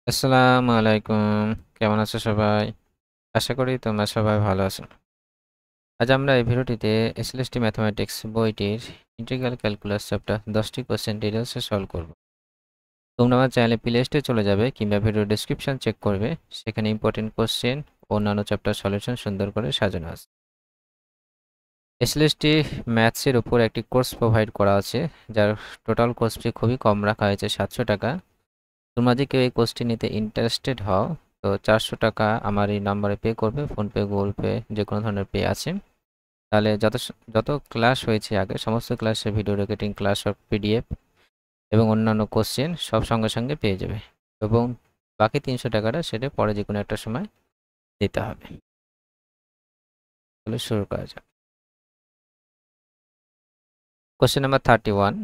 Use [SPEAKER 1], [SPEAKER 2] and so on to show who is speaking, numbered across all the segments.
[SPEAKER 1] আসসালামু আলাইকুম। কেমন আছো সবাই? আশা করি তোমরা সবাই ভালো আছো। আজ আমরা এই ভিডিওটিতে এসএলএসটি ম্যাথমেটিক্স বইটির ইন্টিগ্রাল ক্যালকুলাস চ্যাপ্টার 10টি কোশ্চেন ডিটেইলসে সলভ করব। তোমরা আমার চ্যানেলে প্লে লিস্টে চলে যাবে কিংবা ভিডিও ডেসক্রিপশন চেক করবে। সেখানে ইম্পর্টেন্ট কোশ্চেন ও অন্যান্য চ্যাপ্টার সলিউশন সুন্দর করে সাজানো আছে। এসএলএসটি ম্যাথসের উপর একটি কোর্স প্রোভাইড করা আছে, যার টোটাল কোর্স ফি খুবই কম রাখা হয়েছে 700 টাকা। তোমরা যদি কেউ এই কোর্সটি নিতে ইন্টারেস্টেড হও তো 400 টাকা আমার এই নাম্বারে পে করবে। ফোনপে, গুগল পে যে কোনো ধরনের পে আছে। তাহলে যত ক্লাস হয়েছে আগে সমস্ত ক্লাসের video recording, class of PDF এবং অন্যান্য কোশ্চেন সব সঙ্গে সঙ্গে পেয়ে যাবে। এবং বাকি 300 টাকাটা সেটা পরে যে কোনো একটা সময় দিতে হবে। তাহলে শুরু করা যাক। Question number 31,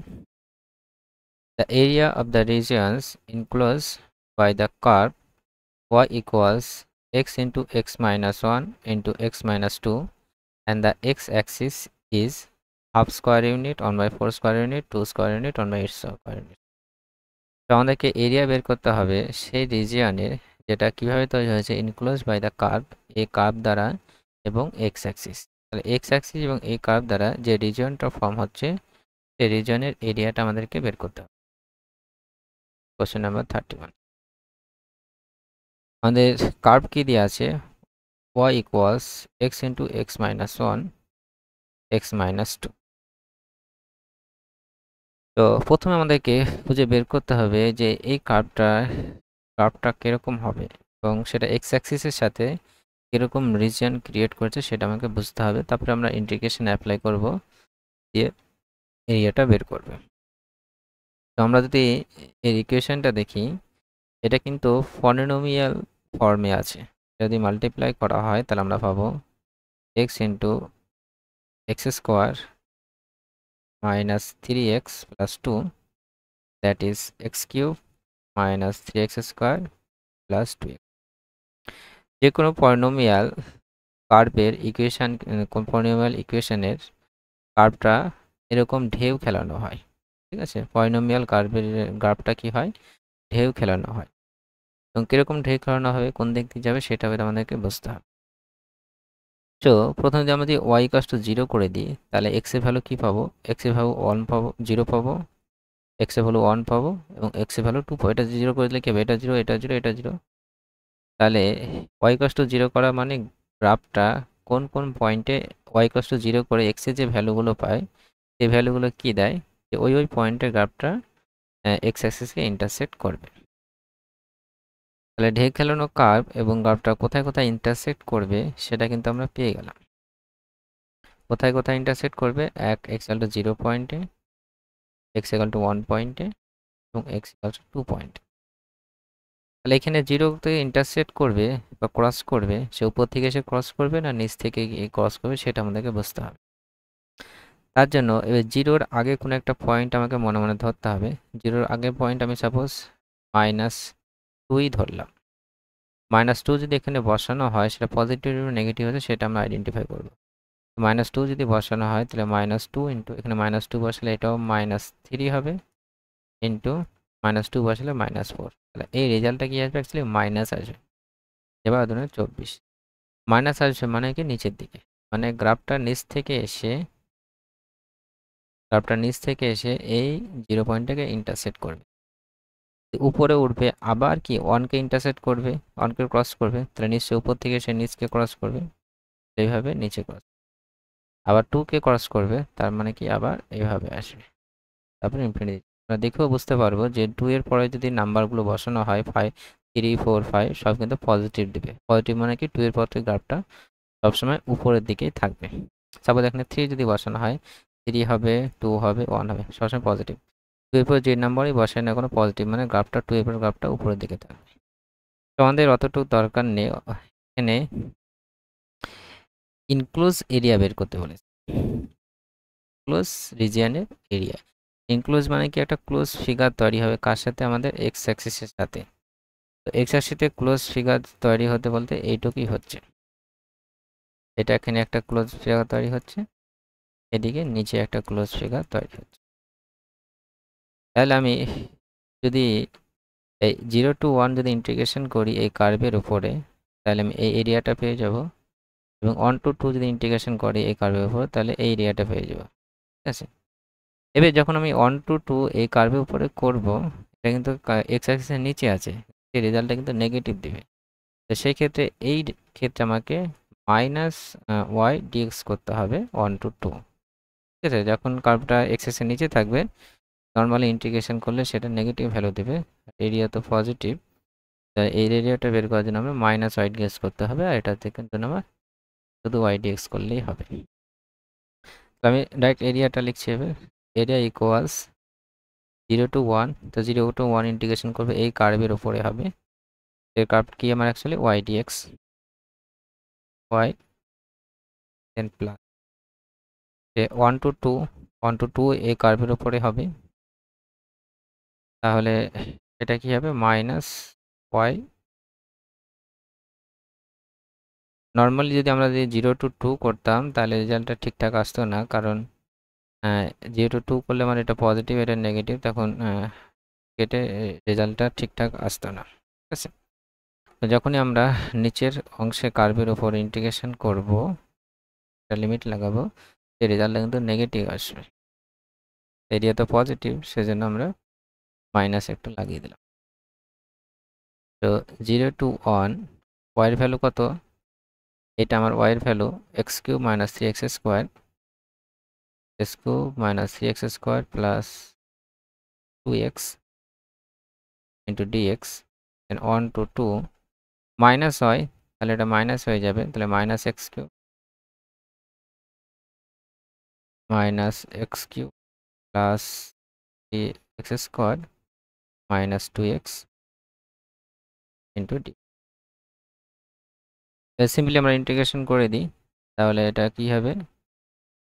[SPEAKER 1] the area of the regions enclosed by the curve y equals x into x minus 1 into x minus 2 and the x-axis is half square unit, 1/4 square unit, 2 square unit, 1/8 square unit. তো আমাদেরকে area বের করতে হবে সেই রিজিয়নের, যেটা কিভাবে তৈরি হয়েছে, ইনক্লোজ বাই দ্য কার্ভ, এই কার্ভ দ্বারা এবং এক্স অ্যাক্সিস। তাহলে এক্স অ্যাক্সিস এবং এই কার্ভ দ্বারা যে রিজিয়নটা ফর্ম হচ্ছে সেই রিজিয়নের এরিয়াটা আমাদেরকে বের করতে হবে। কোশ্চেন নাম্বার 31, আমাদের কার্ভ কি দিয়ে আছে, y equals x into x minus 1 x minus 2। তো প্রথমে আমাদেরকে খুঁজে বের করতে হবে যে এই কার্ভটা কিরকম হবে এবং সেটা এক্স অ্যাক্সিসের সাথে কিরকম রিজিয়ন ক্রিয়েট করেছে সেটা আমাকে বুঝতে হবে। তারপরে আমরা ইন্টিগ্রেশন অ্যাপ্লাই করব, দিয়ে এরিয়াটা বের করবে। তো আমরা যদি এর ইকুয়েশনটা দেখি, এটা কিন্তু পলিনোমিয়াল ফর্মে আছে। যদি মাল্টিপ্লাই করা হয় তাহলে আমরা পাবো x into x square minus 3x plus 2, that is x cube minus 3x square plus 2x। যে কোনো পলিনোমিয়াল কার্ভের ইকুয়েশন, পলিনোমিয়াল ইকুয়েশনের কার্ভটা এরকম ঢেউ খেলানো হয়। ঠিক আছে, পলিনোমিয়াল কার্ভের গ্রাফটা কি হয়, ঢেউ খেলানো হয়। এবং কীরকম ঢেউ খেলানো হবে, কোন দিক দিয়ে যাবে, সেটা আমাদেরকে বুঝতে হবে। তো প্রথমে যদি আমরা যদি ওয়াই ইকুয়ালস টু 0 করে দিই, তাহলে এক্স এর ভ্যালু কী পাবো, এক্স এর ভ্যালু 1 পাবো, 0 পাবো, এক্স এর ভ্যালু 1 পাবো এবং এক্স এর ভ্যালু 2 পাবো। এটা 0 করে দিলে কি হবে, এটা 0, এটা 0, এটা 0। তাহলে ওয়াই ইকুয়ালস টু 0 করা মানে গ্রাফটা কোন কোন পয়েন্টে ওয়াই ইকুয়ালস টু 0 করে এক্সের যে ভ্যালুগুলো পায় সেই ভ্যালুগুলো কি দেয়, যে ওই পয়েন্টের গ্রাফটা এক্স অ্যাক্সিসকে ইন্টারসেক্ট করবে। তাহলে ঢেউ খেলানো কার্ভ এবং গ্রাফটা কোথায় কোথায় ইন্টারসেক্ট করবে সেটা কিন্তু আমরা পেয়ে গেলাম। কোথায় কোথায় ইন্টারসেক্ট করবে, এক এক্স ইকুয়াল টু 0 পয়েন্টে, এক্স ইকুয়াল টু 1 পয়েন্টে এবং এক্স ইকুয়াল টু 2 পয়েন্টে। তাহলে এখানে 0তে ইন্টারসেক্ট করবে বা ক্রস করবে, সে উপর থেকে এসে ক্রস করবে না নিচ থেকে গিয়ে ক্রস করবে, সেটা আমাদেরকে বুঝতে হবে। তার জন্য এবার 0-র আগে কোনো একটা পয়েন্ট আমাকে মনে মনে ধরতে হবে। 0-র আগের পয়েন্ট আমি সাপোজ -2ই ধরলাম। -2 যদি এখানে বসানো হয় সেটা পজিটিভ বা নেগেটিভ আছে সেটা আমরা আইডেন্টিফাই করব। -2 যদি বসানো হয় তাহলে -2 ইন্টু এখানে -2 বসালে এটাও -3 হবে, ইন্টু -2 বসালে -4। তাহলে এই রেজাল্টটা কি আসবে, অ্যাকচুয়ালি মাইনাস আসবে। এবার ধরুন 24 মাইনাস আসবে মানে কি নিচের দিকে, মানে গ্রাফটা নিচ থেকে এসে এই 0 পয়েন্টটাকে ইন্টারসেক্ট করবে। উপরে উঠবে আবার কি 1কে ইন্টারসেক্ট করবে, 1কে ক্রস করবে, তাহলে নিশ্চয়ই উপর থেকে সে নিচকে ক্রস করবে, এইভাবে নিচে ক্রস, আবার 2কে ক্রস করবে, তার মানে কি আবার এইভাবে আসবে, তারপরে ইনফিনিটি। আমরা দেখেও বুঝতে পারবো যে 2 এর পরে যদি নাম্বারগুলো বসানো হয় 5, 3, 4, 5 সব কিন্তু পজিটিভ দিবে। পজিটিভ মানে কি 2 এর পর থেকে গ্রাফটা সবসময় উপরের দিকেই থাকবে। সাপোজ এখানে 3 যদি বসানো হয়, 3 হবে, 2 হবে, 1 হবে, সবসময় পজিটিভ। 2 এর পর যে নাম্বারই বসায় না কোনো পজিটিভ, মানে গ্রাফটা 2 এর পর গ্রাফটা উপরের দিকে থাকবে। তো আমাদের অতটুকু দরকার নেই, এখানে ইনক্লোজ এরিয়া বের করতে বলেছে। ক্লোজ রিজিয়নের এরিয়া, ইনক্লোজ মানে কি একটা ক্লোজ ফিগার তৈরি হবে কার সাথে, আমাদের এক্স অ্যাক্সিসের সাথে। তো এক্স অ্যাক্সিসে ক্লোজ ফিগার তৈরি হতে বলতে এইটুকুই হচ্ছে, এটা এখানে একটা ক্লোজ ফিগার তৈরি হচ্ছে, এদিকে নিচে একটা ক্লোজ ফিগার তৈরি হচ্ছে। তাহলে আমি যদি এই 0 to 1 যদি ইন্টিগ্রেশন করি এই কার্ভের উপরে, তাহলে আমি এই এরিয়াটা পেয়ে যাব, এবং 1 to 2 যদি ইন্টিগ্রেশন করি এই কার্ভের উপর, তাহলে এই এরিয়াটা পেয়ে যাব। ঠিক আছে, এবার যখন আমি 1 to 2 এই কার্ভের উপরে করব, এটা কিন্তু এক্স অ্যাক্সিসের নিচে আছে, সেই রেজাল্টটা কিন্তু নেগেটিভ দিবে। তো সেই ক্ষেত্রে এই ক্ষেত্রে আমাকে মাইনাস ওয়াই ডিএক্স করতে হবে 1 to 2। ঠিক আছে, যখন কার্ভটা এক্সেসের নিচে থাকবে নর্মালি ইন্টিগ্রেশন করলে সেটা নেগেটিভ ভ্যালু দেবে, এরিয়া তো পজিটিভ, তাই এই এরিয়াটা বের করার জন্য আমরা মাইনাস ওয়াই ডিএক্স করতে হবে, আর এটাতে কিন্তু আমার শুধু ওয়াই ডিএক্স করলেই হবে। তো আমি ডাইরেক্ট এরিয়াটা লিখছি এবার, এরিয়া ইকুয়ালস 0 to 1, তো 0 to 1 ইন্টিগ্রেশন করবে এই কার্ভের উপরে হবে, এর কার্ভ কি আমার actually Y DX, Y then plus 1 to 2, 1 to 2 এই কার্ভের উপরে হবে, তাহলে এটা কি হবে মাইনাস ওয়াই। নর্মালি যদি আমরা 0 to 2 করতাম তাহলে রেজাল্টটা ঠিকঠাক আসতো না, কারণ 0 to 2 করলে মানে এটা পজিটিভ এটা নেগেটিভ, তখন কেটে রেজাল্টটা ঠিকঠাক আসতো না। ঠিক আছে, তো যখনই আমরা নিচের অংশে কার্ভের উপর ইন্টিগ্রেশন করব, একটা লিমিট লাগাবো, সেই রেজাল্টটা কিন্তু নেগেটিভ আসবে। এরিয়া তো পজিটিভ, সেজন্য আমরা মাইনাস একটু লাগিয়ে দিলাম। তো 0 to 1 ওয়াইয়ের ভ্যালু কত, এটা আমার ওয়াইয়ের value X cube minus 3x square, X cube minus 3x square plus 2x into DX, then 1 to 2 minus হয়, তাহলে এটা মাইনাস হয়ে যাবে, তাহলে minus X cube plus 3x square minus 2x into D. Simply আমরা ইন্টিগ্রেশন করে দিই, তাহলে এটা কি হবে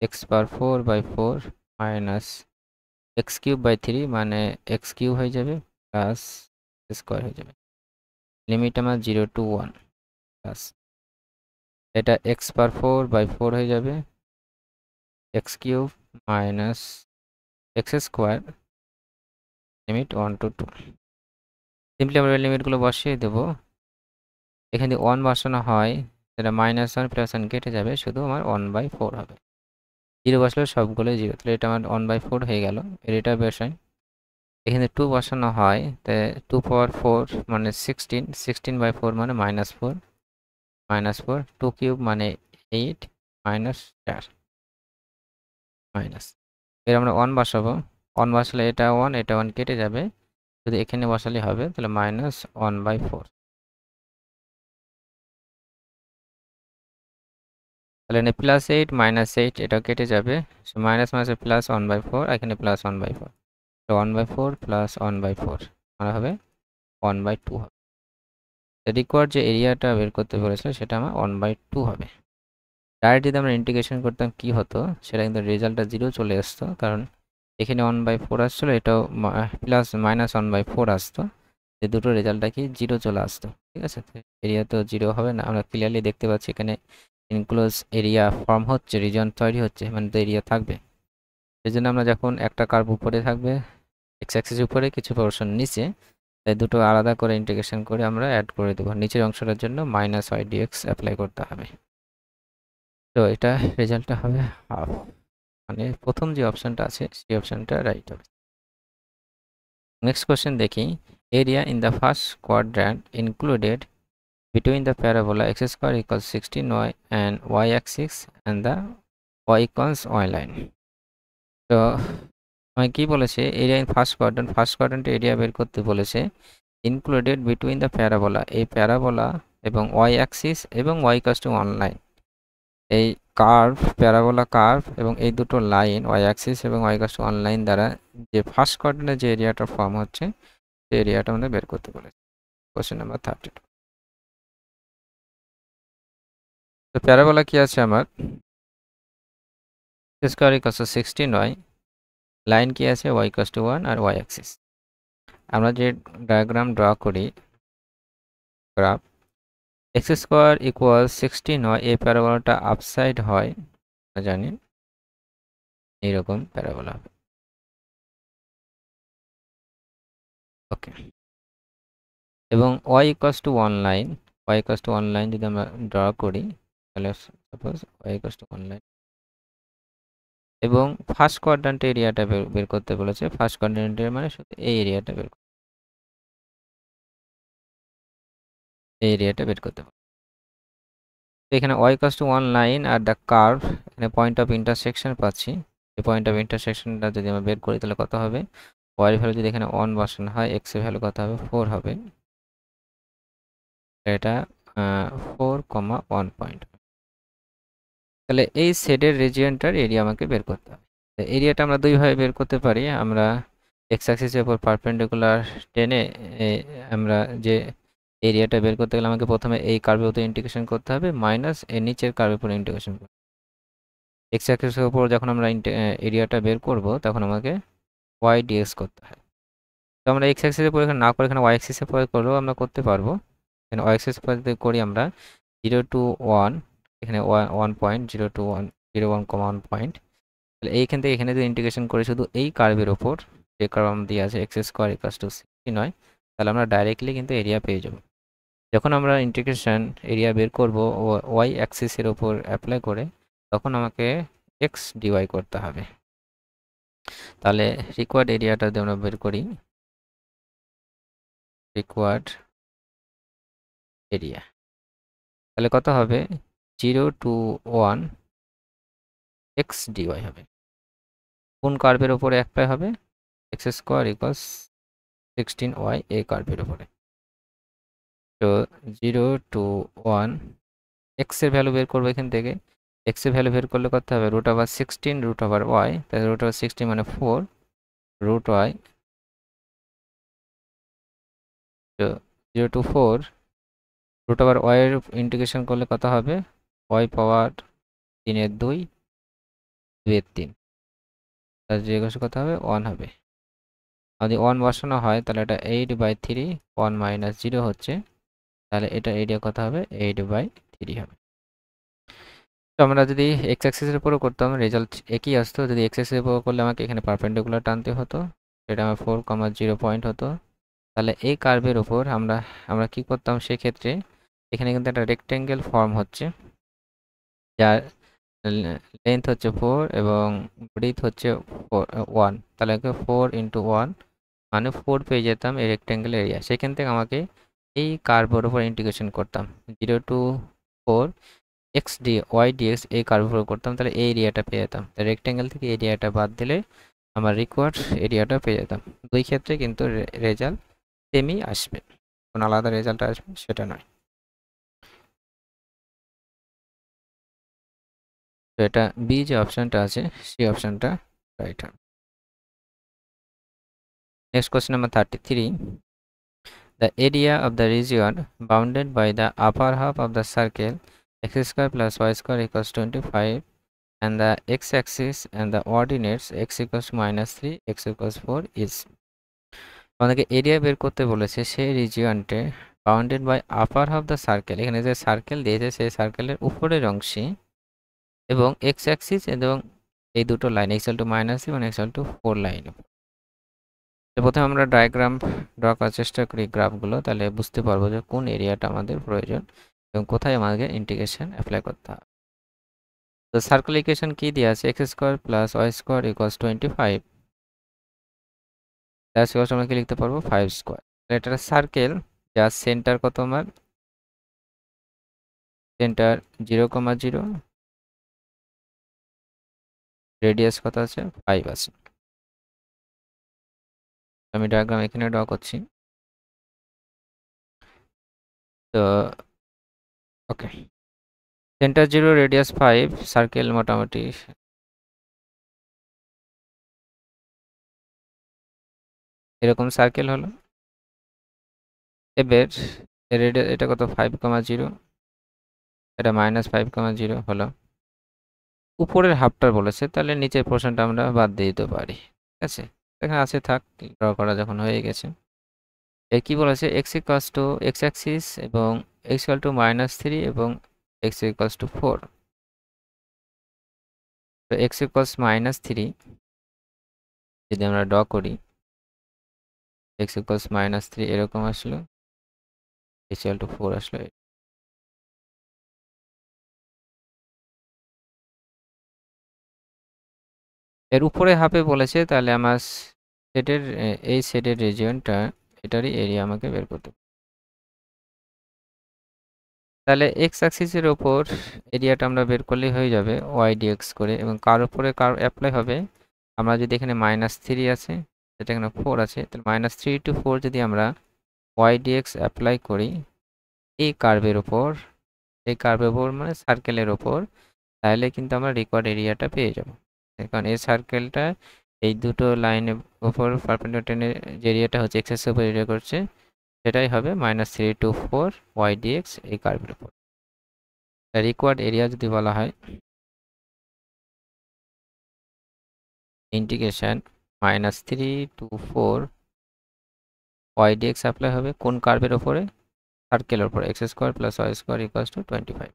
[SPEAKER 1] X power 4/4 minus X cube by 3 মানে এক্স কিউব হয়ে যাবে প্লাস স্কোয়ার হয়ে যাবে, লিমিট আমার 0 to 1 প্লাস এটা এক্স পাওয়ার 4/4 হয়ে যাবে x cube minus x square, limit 1 to 2। Simply আমরা লিমিটগুলো বসিয়ে দেবো, এখানে 1 বসানো হয় সেটা -1 + 1 কেটে যাবে, শুধু আমার 1/4 হবে, 0 বসলে সবগুলোই 0, তাহলে এটা আমার 1/4 হয়ে গেল। এটা বসাই, এখানে 2 বসানো হয়, তাই 2 পাওয়ার 4 মানে 16, 16/4 মানে -4, -4, 2 কিউব মানে 8 -4 মাইনাস, এর আমরা 1 বসাবো, 1 বসালে এটা 1 এটা 1 কেটে যাবে, শুধু এখানে বসালে হবে, তাহলে -1/4, তাহলে এখানে +8 -8 এটাও কেটে যাবে, মাইনাস মাইনাসে প্লাস 1/4, এখানে প্লাস 1/4, তো 1/4 প্লাস 1/4 মানে হবে 1/2 হবে। রিকোয়ার্ড যে এরিয়াটা বের করতে বলেছিল সেটা আমার 1/2 হবে। ডাইরেক্ট যদি আমরা ইন্টিগ্রেশন করতাম কি হতো, সেটা কিন্তু রেজাল্টটা 0 চলে আসতো, কারণ এখানে 1/4 আসছিলো, এটাও প্লাস -1/4 আসতো, এই দুটো রেজাল্টটা কি 0 চলে আসতো। ঠিক আছে, এরিয়া তো 0 হবে না, আমরা ক্লিয়ারলি দেখতে পাচ্ছি এখানে ইনক্লোজ এরিয়া ফর্ম হচ্ছে, রিজন তৈরি হচ্ছে, মানে তো এরিয়া থাকবে। সেই জন্য আমরা যখন একটা কার্ভ উপরে থাকবে এক্স অ্যাক্সিস উপরে কিছু পোর্শন নিচে, তাই দুটো আলাদা করে ইন্টিগ্রেশন করে আমরা অ্যাড করে দেবো, নিচের অংশটার জন্য -y dx অ্যাপ্লাই করতে হবে। তো এটা রেজাল্টটা হবে হাফ, মানে প্রথম যে অপশনটা আছে সেই অপশনটা রাইট হবে। নেক্সট কোয়েশ্চেন দেখি, area in the first quadrant included between the parabola x square equals 16y and y axis and the y equals y line। তো আমি কি বলেছে, এরিয়া ইন ফার্স্ট কোয়াড্র্যান্টে এরিয়া বের করতে বলেছে, ইনক্লুডেড বিটুইন দ্য প্যারাবোলা, এই parabola এবং Y Axis এবং ওয়াই ইকুয়ালস টু 1 লাইন, এই কার্ভ প্যারাবোলা কার্ভ এবং এই দুটো লাইন ওয়াই অ্যাক্সিস এবং ওয়াই ইকুয়ালস টু 1 লাইন দ্বারা যে ফার্স্ট কোয়াড্র্যান্টে যে এরিয়াটা ফর্ম হচ্ছে সেই এরিয়াটা আমাদের বের করতে বলেছে। Question number 32। তো প্যারাবোলা কি আছে আমার square equals two 16y, line কি আছে y ইকুয়ালস টু 1 আর y অ্যাক্সিস। আমরা যে ডায়াগ্রাম ড্র করি গ্রাফ, এক্স স্কোয়ার ইকুয়াল 16 এই প্যারাবোলাটা আপসাইড হয়, আমরা জানি এইরকম প্যারাবোলা হবে। ওকে, এবং y equals to 1 line, y equals to 1 line যদি আমরা ড্র করি তাহলে suppose y equals to 1 line এবং ফার্স্ট কোয়াড্র্যান্ট এরিয়াটা বের করতে বলেছে। ফার্স্ট কোয়াড্র্যান্টের মানে শুধু এই এরিয়াটা বের করতে হবে। তো এখানে y equals to 1 line are the curve, এখানে পয়েন্ট অফ ইন্টারসেকশন পাচ্ছি। এই পয়েন্ট অফ ইন্টারসেকশনটা যদি আমরা বের করি তাহলে কত হবে, y এর ভ্যালু যদি এখানে 1 বসানো হয় x এর ভ্যালু কত হবে 4 হবে। এটা 4,1 পয়েন্ট। তাহলে এই শেডের রিজিয়নটার এরিয়া আমাকে বের করতে হবে। এরিয়াটা আমরা দুইভাবে বের করতে পারি। আমরা এক্স অ্যাক্সিসের উপর পারপেন্ডিকুলার টেনে আমরা যে এরিয়াটা বের করতে গেলে আমাকে প্রথমে এই কার্ভের উপর ইন্টিগ্রেশন করতে হবে মাইনাস এর নিচের কার্ভের উপর ইন্টিগ্রেশন করতে হবে। এক্স অ্যাক্সিসের উপর যখন আমরা এরিয়াটা বের করব তখন আমাকে ওয়াই ডিএক্স করতে হয়। তো আমরা এক্স অ্যাক্সিসের উপর এখানে না করে এখানে ওয়াই অ্যাক্সিসের উপর করলেও আমরা করতে পারবো। এখানে ওয়াই অ্যাক্সিসের উপর করি আমরা 0 to 1, এখানে 1 পয়েন্ট 0 to 1 0,1 পয়েন্ট। তাহলে এইখান থেকে এখানে যদি ইন্টিগ্রেশন করে শুধু এই কার্ভের ওপর, যে কার্ভ দিয়ে আছে এক্স স্কোয়ার ইকুয়ালস টু 69, তাহলে আমরা ডাইরেক্টলি কিন্তু এরিয়া পেয়ে যাব। যখন আমরা ইন্টিগ্রেশন এরিয়া বের করব ওয়াই অ্যাক্সিসের ওপর অ্যাপ্লাই করে, তখন আমাকে এক্স ডিওয়াই করতে হবে। তাহলে রিকোয়ার্ড এরিয়াটা যদি আমরা বের করি, রিকোয়ার্ড এরিয়া তাহলে কত হবে 0 to 1 এক্স ডিওয়াই হবে। কোন কার্ভের ওপরে অ্যাপ্লাই হবে, এক্স স্কোয়ার ইকুয়ালস 16y এই কার্ভের উপরে। তো 0 to 1 x এর ভ্যালু বের করবো এখান থেকে। x এর ভ্যালু বের করলে করতে হবে root over 16 root over y, তাহলে রুট ওভার 16 মানে 4 রুট y। তো 0 to 4 রুট ওভার y এর ইন্টিগ্রেশন করলে কত হবে, y পাওয়ার 3 এর 2 2 এর 3, তাহলে যে কত হবে 1 হবে। যদি 1 বসানো হয় তাহলে এটা 8/3, 1 মাইনাস 0 হচ্ছে, তাহলে এটা এরিয়া কত হবে 8/3 হবে। তো আমরা যদি এক্স অ্যাক্সিসের উপরও করতাম রেজাল্ট একই আসতো। যদি এক্স অ্যাক্সিসের উপর করলে আমাকে এখানে পারপেন্ডিকুলার টানতে হতো, এটা আমার 4,0 পয়েন্ট হতো। তাহলে এই কার্ভের উপর আমরা কি করতাম সেক্ষেত্রে, এখানে কিন্তু একটা রেক্টেঙ্গেল ফর্ম হচ্ছে যার লেন্থ হচ্ছে 4 এবং ব্রিথ হচ্ছে 1, তাহলে 4 ইন্টু 1 মানে 4 পেয়ে যেতাম এই রেক্টেঙ্গেল এরিয়া। সেখান থেকে আমাকে এই কার্ভের উপর ইন্টিগ্রেশন করতাম 0 to 4 X D Y DX এই কার্ভের উপর করতাম, তাহলে এই এরিয়াটা পেয়ে যেতাম। তাই রেক্টেঙ্গেল থেকে এরিয়াটা বাদ দিলে আমার রিকোয়ার্ড এরিয়াটা পেয়ে যেতাম। দুই ক্ষেত্রে কিন্তু রেজাল্ট সেমই আসবে, কোনো আলাদা রেজাল্ট আসবে সেটা নয়। তো এটা বি যে অপশানটা আছে সেই অপশানটা রাইট হবে। Next question number 33, the area of the region bounded by the upper half of the circle x square plus y square equals 25 and the x-axis and the ordinates x equals -3 x equals 4 is, আমাদেরকে area বের করতে বলেছে সেই রিজিয়নটে bounded by upper half the circle, এখানে যে circle দিয়েছে সেই সার্কেলের উপরের অংশে এবং এক্স অ্যাক্সিস এবং এই দুটো লাইন x = -3 এবং x = 4 লাইন। তো প্রথমে আমরা ডায়াগ্রাম ড্র করার চেষ্টা করি গ্রাফগুলো, তাহলে বুঝতে পারবো যে কোন এরিয়াটা আমাদের প্রয়োজন এবং কোথায় আমাদের ইন্টিগ্রেশন অ্যাপ্লাই করতে হবে। তো সার্কেল ইকুয়েশন কি দেওয়া আছে, x² + y² = 25, তার সঙ্গে আমরা কি লিখতে পারবো 5²। এটা সার্কেল যার সেন্টার কত, আমার সেন্টার 0,0, রেডিয়াস কত আছে 5 আছে। আমি ডায়াগ্রাম এখানে ড্র করছি। তো ওকে, সেন্টার 0 রেডিয়াস 5, সার্কেল মোটামুটি এরকম সার্কেল হলো। এবার রেডিয়াস এটা কত 5,0, এটা -5,0 হলো। উপরের হাফটা বলেছে, তাহলে নিচের পোর্শনটা আমরা বাদ দিয়ে দিতে পারি, ঠিক আছে। এখানে আছে থাক, ড্র করা যখন হয়ে গেছে। এর কি বলেছে x অ্যাক্সিস এবং x = -3 এবং x = 4। তো x = -3 যদি আমরা ড্র করি, x = -3 এরকম আসলো। h/4 আসলো। এর উপরে হাফে বলেছে, তাহলে আমার সেটের এই সেটের রিজিয়নটা এটারই এরিয়া আমাকে বের করতে হবে। তাহলে এক্স অ্যাক্সিসের ওপর এরিয়াটা আমরা বের করলেই হয়ে যাবে ওয়াই ডিএক্স করে, এবং কার উপরে কার অ্যাপ্লাই হবে, আমরা যদি এখানে -3 আছে, যেটা এখানে 4 আছে, তাহলে -3 to 4 যদি আমরা ওয়াই ডিএক্স অ্যাপ্লাই করি এই কার্ভের ওপর, এই কার্ভের ওপর মানে সার্কেলের ওপর, তাহলে কিন্তু আমরা রিকোয়ার্ড এরিয়াটা পেয়ে যাব। কারণ এই সার্কেলটা এই দুটো লাইনের ওপর পারপেন্ডিকুলার টেনের যে এরিয়াটা হচ্ছে এক্সের উপর এরিয়া করছে, সেটাই হবে -3 to 4 ওয়াই ডিএক্স এই কার্ভের উপর। রিকোয়ার্ড এরিয়া যদি বলা হয় integration -3 to 4 Y DX apply হবে কোন কার্ভের ওপরে, সার্কেলের ওপর, x² + y² = 25।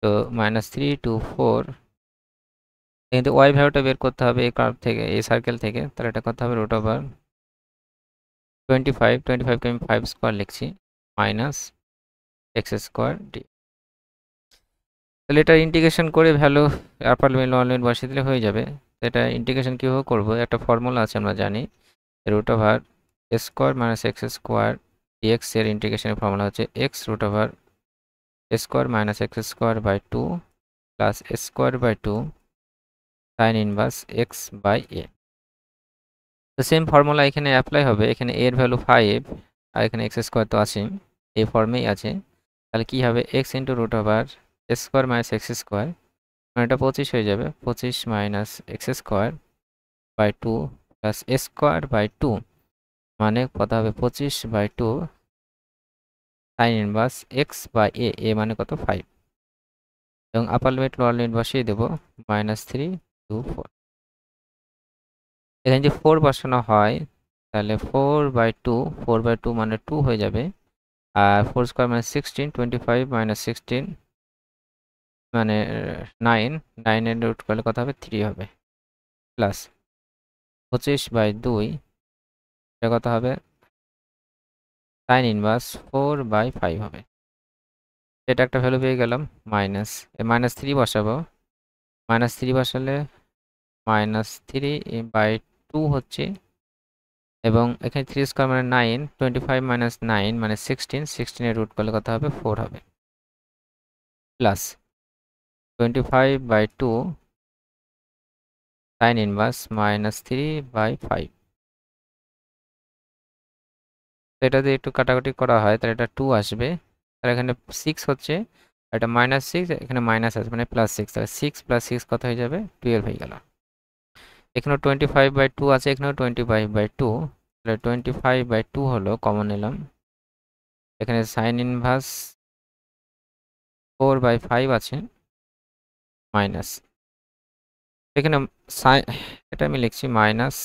[SPEAKER 1] তো -3 to 4 কিন্তু ওয়াই ভ্যালুটা বের করতে হবে এই কার্ভ থেকে, এই সার্কেল থেকে, তাহলে এটা করতে হবে √25, 25কে আমি 5² লিখছি, -x² d। তাহলে এটা ইন্টিগ্রেশন করে ভ্যালু আপার লিমিট লোয়ার লিমিট বসিয়ে দিলে হয়ে যাবে। এটা ইন্টিগ্রেশন কীভাবে করবো, একটা ফর্মুলা আছে আমরা জানি, √² - x² dx এর ইন্টিগ্রেশনের ফর্মুলা হচ্ছে x √² (2) plus a² sin inverse x/a। তো সেম ফর্মুলা এখানে অ্যাপ্লাই হবে, এখানে a এর ভ্যালু 5 আর এখানে x² তো আছে, এই ফর্মেই আছে। তাহলে কি হবে, x × √² a² - x², মানে এটা 25 হয়ে যাবে, 25 - x²/2 প্লাস a²/2, মানে কত হবে 25/2 sin inverse x/a, a মানে কত 5, এবং আপার লিমিট লোয়ার লিমিট বসিয়ে দেবো -3 to 4। এখানে যদি 4 বসানো হয় তাহলে 4/2 মানে 2 হয়ে যাবে, আর 4² মানে 16, 25 - 16 মানে 9, 9 এর রুট করলে কত হবে 3 হবে, প্লাস 25/2 এটা কত হবে sin inverse 4/5 হবে। এটা একটা ভ্যালু পেয়ে গেলাম, মাইনাস -3 বসাবো, -3 বসালে -3/2 হচ্ছে, এবং এখানে 3² মানে 9, 25 - 9 মানে 16, 16 এর রুট করলে কত হবে 4 হবে, প্লাস 25/2 sin inverse -3/5। এটা যদি একটু কাটাকাটি করা হয় তাহলে এটা 2 আসবে, আর এখানে 6 হচ্ছে, এটা -6, এখানে মাইনাস আছে মানে +6, তাহলে 6 + 6 কত হয়ে যাবে 12 হয়ে গেল। এখানেও 25/2 আছে, এখানেও 25/2, তাহলে 25/2 হলো, কমন নিলাম, এখানে সাইন ইনভার্স 4/5 আছে, মাইনাস এখানে এটা আমি লিখছি মাইনাস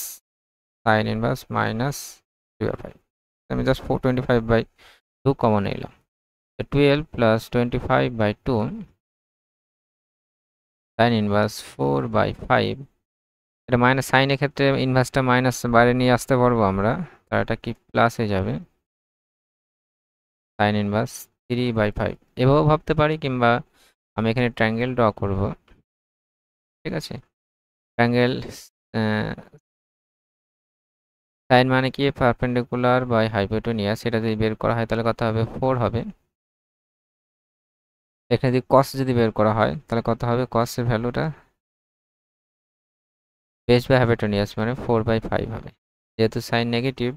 [SPEAKER 1] সাইন ইনভার্স -3/5, আমি জাস্ট 25/2 কমন নিলাম, 12 + 25/2 সাইন ইনভার্স 4/5, এটা মাইনাস, সাইনের ক্ষেত্রে ইনভার্সটা মাইনাস বাইরে নিয়ে আসতে পারবো আমরা, তাহলে এটা কি প্লাস হয়ে যাবে, সাইন ইনভার্স 3/5। এভাবেও ভাবতে পারি, কিংবা আমি এখানে ট্রায়াঙ্গেল ড্র করব, ঠিক আছে, ট্রায়াঙ্গেল সাইন মানে কি পারপেন্ডিকুলার বাই হাইপোটেনিয়াস, সেটা যদি বের করা হয় তাহলে কত হবে 4 হবে। এখানে যদি কস যদি বের করা হয় তাহলে কত হবে, কসের ভ্যালুটা বেস বাই হাইপোটেনিয়াস মানে 4/5 হবে। যেহেতু সাইন নেগেটিভ,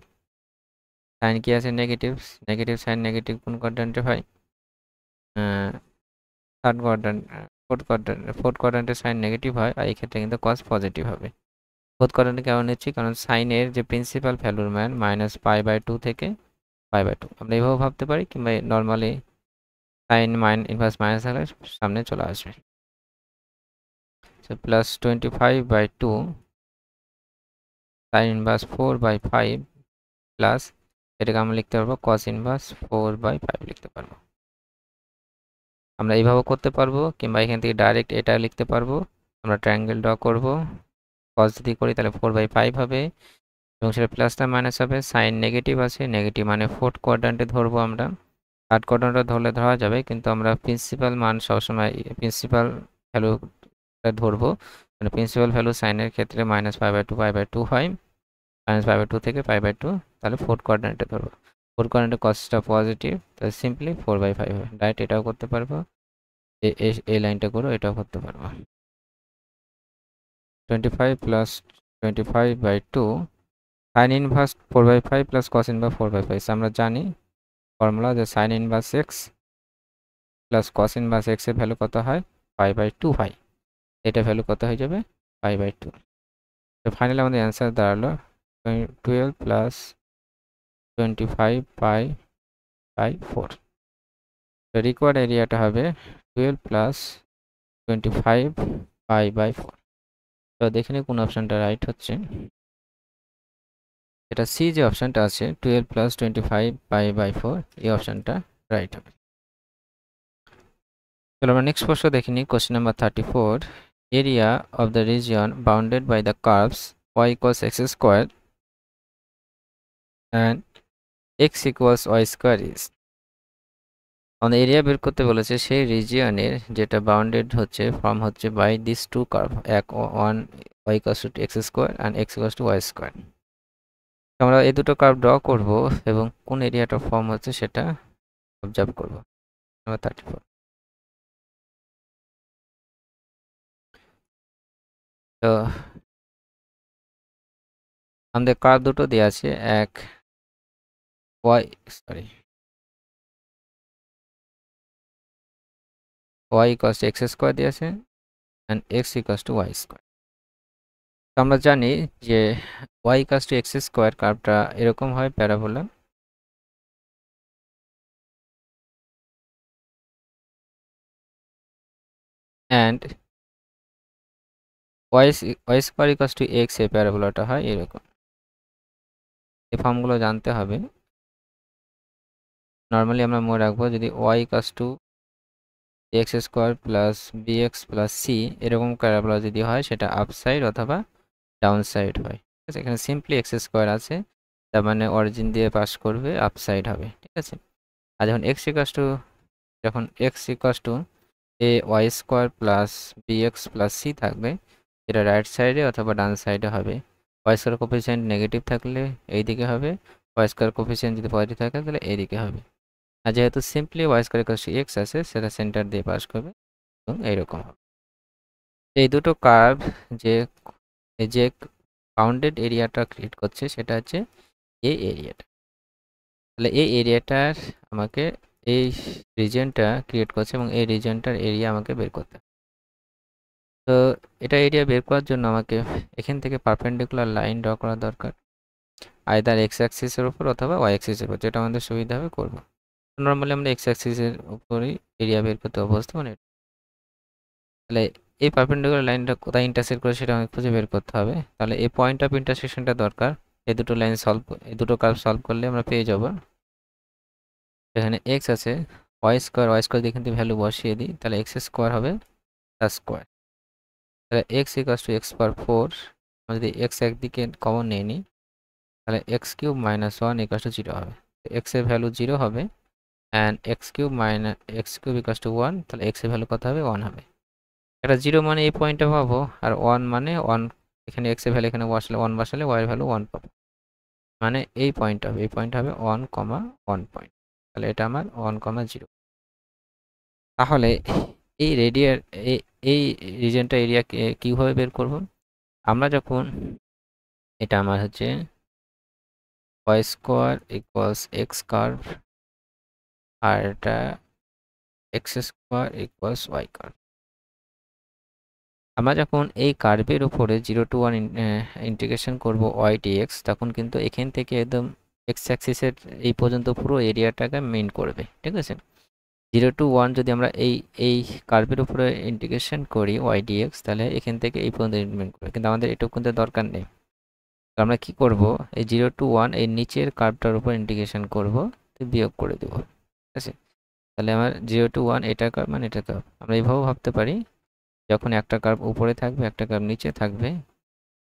[SPEAKER 1] সাইন কি আছে নেগেটিভ, নেগেটিভ সাইন নেগেটিভ কোন কোয়াড্র্যান্টে হয়, third quadrant, fourth কোয়াড্র্যান্টে sign negative হয়, আর এই ক্ষেত্রে কিন্তু কস পজিটিভ হবে। ফোর্থ কোয়াড্র্যান্টে কেমন নিচ্ছি, কারণ সাইনের যে প্রিন্সিপাল ভ্যালুর ম্যান -π/2 থেকে π/2, আমরা এইভাবে ভাবতে পারি, কিংবা নর্মালি সাইন ইনভার্স মাইনাস থাকলে সামনে চলে আসবে, প্লাস 25/2 সাইন ইনভার্স 4/5 প্লাস, এটাকে আমরা লিখতে পারবো কস ইনভার্স 4/5 লিখতে পারবো। আমরা এইভাবে করতে পারবো, কিংবা এখান থেকে ডাইরেক্ট এটা লিখতে পারবো। আমরা ট্রায়াঙ্গেল ড্র করব, কস যদি করি তাহলে 4/5 হবে, এবং সেটা প্লাস না মাইনাস হবে। সাইন নেগেটিভ আছে, নেগেটিভ মানে ফোর্থ কোয়াড্রান্টে ধরবো আমরা। থার্ড কোয়াড্রান্টে ধরা যাবে, কিন্তু আমরা প্রিন্সিপাল মান সবসময় প্রিন্সিপাল ভ্যালুটা ধরবো। মানে প্রিন্সিপাল ভ্যালু সাইনের ক্ষেত্রে -π/2 হয়, -π/2 থেকে π/2, তাহলে ফোর্থ কোয়াড্রান্টে ধরবো। ফোর্থ কোয়াড্রান্টে কসটা পজিটিভ, তাহলে সিম্পলি 4/5 হবে। ডাইরেক্ট এটাও করতে পারবো, এই লাইনটা করো, এটাও করতে পারবো। 25 plus 25/2 sign inverse 4/5 plus cos inverse 4/5। আমরা জানি ফর্মুলা যে sign inverse x plus cos inverse x এর ভ্যালু কত হয়, π/2 হয়। এটা ভ্যালু কত হয়ে যাবে, π/2। তো ফাইনালি আমাদের অ্যান্সার দাঁড়ালো 12 প্লাস 25π/4। তো রিকোয়ার্ড এরিয়াটা হবে 12 প্লাস 25π/4। তো দেখে নিই কোন অপশনটা রাইট হচ্ছে। এটা সি যে অপশনটা আছে 12 প্লাস 25π/4, এই অপশনটা রাইট হবে। চলো আমরা নেক্সট প্রশ্ন দেখে নিই। Question number 34, area of the region bounded by the curves y equals x² and x equals y² is। আমাদের এরিয়া বের করতে বলেছে সেই রিজিয়নের যেটা বাউন্ডেড হচ্ছে ফর্ম হচ্ছে বাই দিস টু কার্ভ, এক 1 y equals to x² and x equals to y²। আমরা এই দুটো কার্ভ ড্র করব এবং কোন এরিয়াটা ফর্ম হচ্ছে সেটা অবজার্ভ করব। নাম্বার 34। তো আমাদের কার্ভ দুটো দেওয়া আছে, এক y equals to x² দেওয়া আছে and x equals to y²। তো আমরা জানি যে y equals to x² কার্ভটা এরকম হয় parabola, and y² equals to x এই প্যারাবোলাটা হয় এরকম। এই ফর্মগুলো জানতে হবে। নর্মালি আমরা মনে রাখবো যদি y equals to x² plus bx plus c এরকম প্যারাবোলা যদি হয় সেটা আপসাইড অথবা ডাউন সাইড হয়। ঠিক আছে, এখানে সিম্পলি x² আছে, তার মানে অরিজিন দিয়ে পাস করবে, আপসাইড হবে। ঠিক আছে, আর যখন x equals to a y² plus bx plus c থাকবে, এটা রাইট সাইডে অথবা ডান সাইডে হবে। y² কোফিসিয়েন্ট নেগেটিভ থাকলে এই দিকে হবে, y² কোফিসিয়েন্ট যদি পজিটিভ থাকে তাহলে এই দিকে হবে। আর যেহেতু simply y² equals to x আছে, সেটা সেন্টার দিয়ে পাস করবে এবং এইরকম হবে। এই দুটো কার্ভ যে বাউন্ডেড এরিয়াটা ক্রিয়েট করছে সেটা হচ্ছে এই এরিয়াটা। তাহলে এই এরিয়াটার আমাকে এই রিজিয়নটা ক্রিয়েট করছে এবং এই রিজিয়নটার এরিয়া আমাকে বের করতে হবে। তো এটা এরিয়া বের করার জন্য আমাকে এখান থেকে পারপেন্ডিকুলার লাইন ড্র করা দরকার, আইদার এক্স অ্যাক্সিসের উপর অথবা ওয়াই অ্যাক্সিসের উপর, যেটা আমাদের সুবিধা হবে করব। নর্মালি আমরা এক্স অ্যাক্সিসের উপরেই এরিয়া বের করতে অভ্যস্ত, মানে তাহলে এই পারপেন্ডিকুলার লাইনটা কোথায় ইন্টারসেক্ট করে সেটা আমাকে খুঁজে বের করতে হবে। তাহলে এই পয়েন্ট অফ ইন্টারসেকশনটা দরকার। এই দুটো কার্ভ সলভ করলে আমরা পেয়ে যাব। এখানে এক্স আছে, ওয়াই স্কোয়ার দিয়ে কিন্তু ভ্যালু বসিয়ে দিই, তাহলে x² হবে তার স্কোয়ার। তাহলে x equals to x/4, আমরা যদি x একদিকে কমন নিয়ে নিই তাহলে x³ - 1 equals to 0 হবে। x এর ভ্যালু 0 হবে অ্যান্ড x³ equals to 1, তাহলে x এর ভ্যালু কত হবে, 1 হবে। এটা 0 মানে এই পয়েন্টে পাবো, আর 1 মানে 1, এখানে x এর ভ্যালু এখানে বসালে 1 বসালে y এর ভ্যালু 1 পাবো, মানে এই পয়েন্ট হবে 1, 1 পয়েন্ট। তাহলে এটা আমার 1, 0। তাহলে এই এই রিজিয়নটা এরিয়া কিভাবে বের করব? আমরা যখন এটা আমার হচ্ছে y² equals x কার্ভ আর এটা x² equals y কার্ভ, আমরা যখন এই কার্ভের উপরে 0 to 1 ইন্টিগ্রেশন করব y dx, তখন কিন্তু এখান থেকে একদম x অ্যাক্সিসের এই পর্যন্ত পুরো এরিয়াটাকে মেইন করবে। ঠিক আছে, 0 to 1 যদি আমরা এই কার্ভের উপরে ইন্টিগ্রেশন করি y dx, তাহলে এখান থেকে এই পর্যন্ত মেইন করবে, কিন্তু আমাদের এটুকু কিন্তু দরকার নেই। তো আমরা কি করব, এই 0 to 1 এই নিচের কার্ভটার উপর ইন্টিগ্রেশন করব, তো বিয়োগ করে দেব। ঠিক আছে, তাহলে আমার 0 to 1 এটা কার্ভ মানে এটা কার্ভ। আমরা এইভাবে ভাবতে পারি, যখন একটা কার্ভ উপরে থাকবে একটা কার্ভ নিচে থাকবে,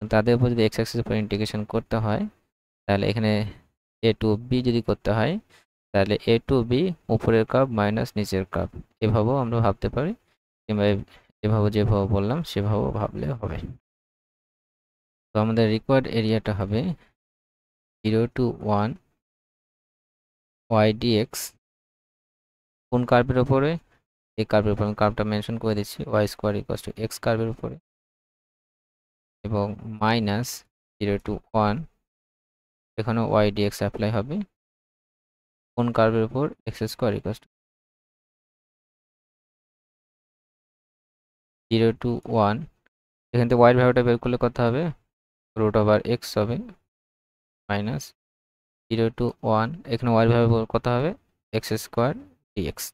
[SPEAKER 1] তাদের উপর যদি x অ্যাক্সিসের উপর ইন্টিগ্রেশন করতে হয়, তাহলে এখানে এ টু বি যদি করতে হয় তাহলে এ টু বি উপরের কার্ভ মাইনাস নিচের কার্ভ, এভাবেও আমরা ভাবতে পারি, কিংবা যেভাবে বললাম সেভাবেও ভাবলে হবে। তো আমাদের রিকোয়ার্ড এরিয়াটা হবে 0 to 1 y dx কোন কার্ভের উপরে, এই কার্ভের উপর, আমি কার্ভটা মেনশন করে দিচ্ছি, y square equal two x কার্ভের উপরে, এবং মাইনাস 0 to 1 এখানে y dx অ্যাপ্লাই হবে কোন কার্ভের উপর, x square equal to 0 to 1, এখান থেকে y এর ভ্যালুটা বের করলে কত হবে, রুট ওভার এক্স হবে, মাইনাস 0 to 1 এখানে y এর ভ্যালু কত হবে, এক্স স্কোয়ার ডিএক্স।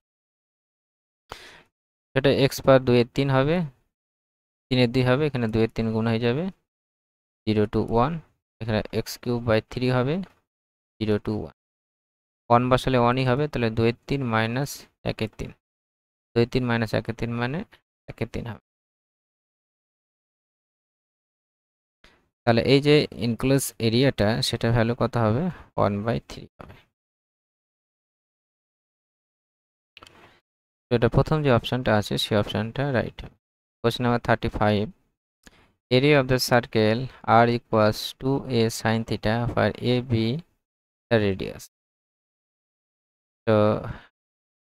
[SPEAKER 1] এটা এক্স পার 2 এর 3 হবে, 3 এর 2 হবে, এখানে 2 এর 3 গুণ হয়ে যাবে, 0 to 1 এখানে এক্স কিউব বাই 3 হবে, 0 to 1 1 বসালে 1ই হবে, তাহলে 2 এর 3 মাইনাস 1 এর 3, 2 এর 3 মাইনাস 1 এর 3 মানে 1 এর 3 হবে। তাহলে এই যে ইনক্লোজ এরিয়াটা সেটা ভ্যালু কত হবে, 1/3 হবে। তো এটা প্রথম যে অপশনটা আছে সেই অপশনটা রাইট হবে। Question number 35, area of the circle r equals 2a sin theta where a be the radius। তো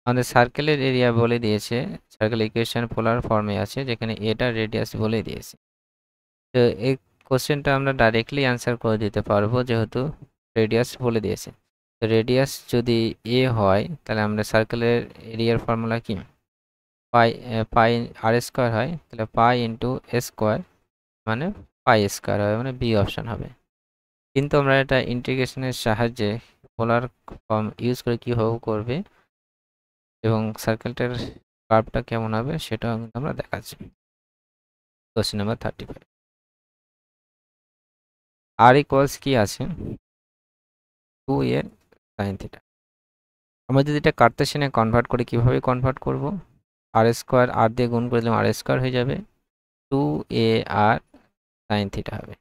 [SPEAKER 1] আমাদের সার্কেলের এরিয়া বলে দিয়েছে, সার্কেল ইকুয়েশন পোলার ফর্মে আছে যেখানে এটা রেডিয়াস বলে দিয়েছে। তো এই কোশ্চেনটা আমরা ডাইরেক্টলি অ্যান্সার করে দিতে পারবো যেহেতু রেডিয়াস বলে দিয়েছে। তো রেডিয়াস যদি এ হয় তাহলে আমরা সার্কেলের এরিয়ার ফর্মুলা কি, পাই পাই আর স্কোয়ার হয়, তাহলে পাই ইন্টু এ স্কোয়ার মানে পাই স্কোয়ার হবে, মানে বি অপশন হবে। কিন্তু আমরা এটা ইন্টিগ্রেশনের সাহায্যে পোলার ফর্ম ইউজ করে কীভাবে করবে এবং সার্কেলটার কার্ভটা কেমন হবে সেটাও কিন্তু আমরা দেখাচ্ছি। কোশ্চেন নাম্বার 35, আর ইকুয়ালস কি আছে, 2a sin থিটা। আমরা যদি এটা কার্তেশিয়ানে কনভার্ট করি, কিভাবে কনভার্ট করব, আর স্কোয়ার আর দিয়ে গুণ করে দিলাম, আর স্কোয়ার হয়ে যাবে, 2ar sin থিটা হবে।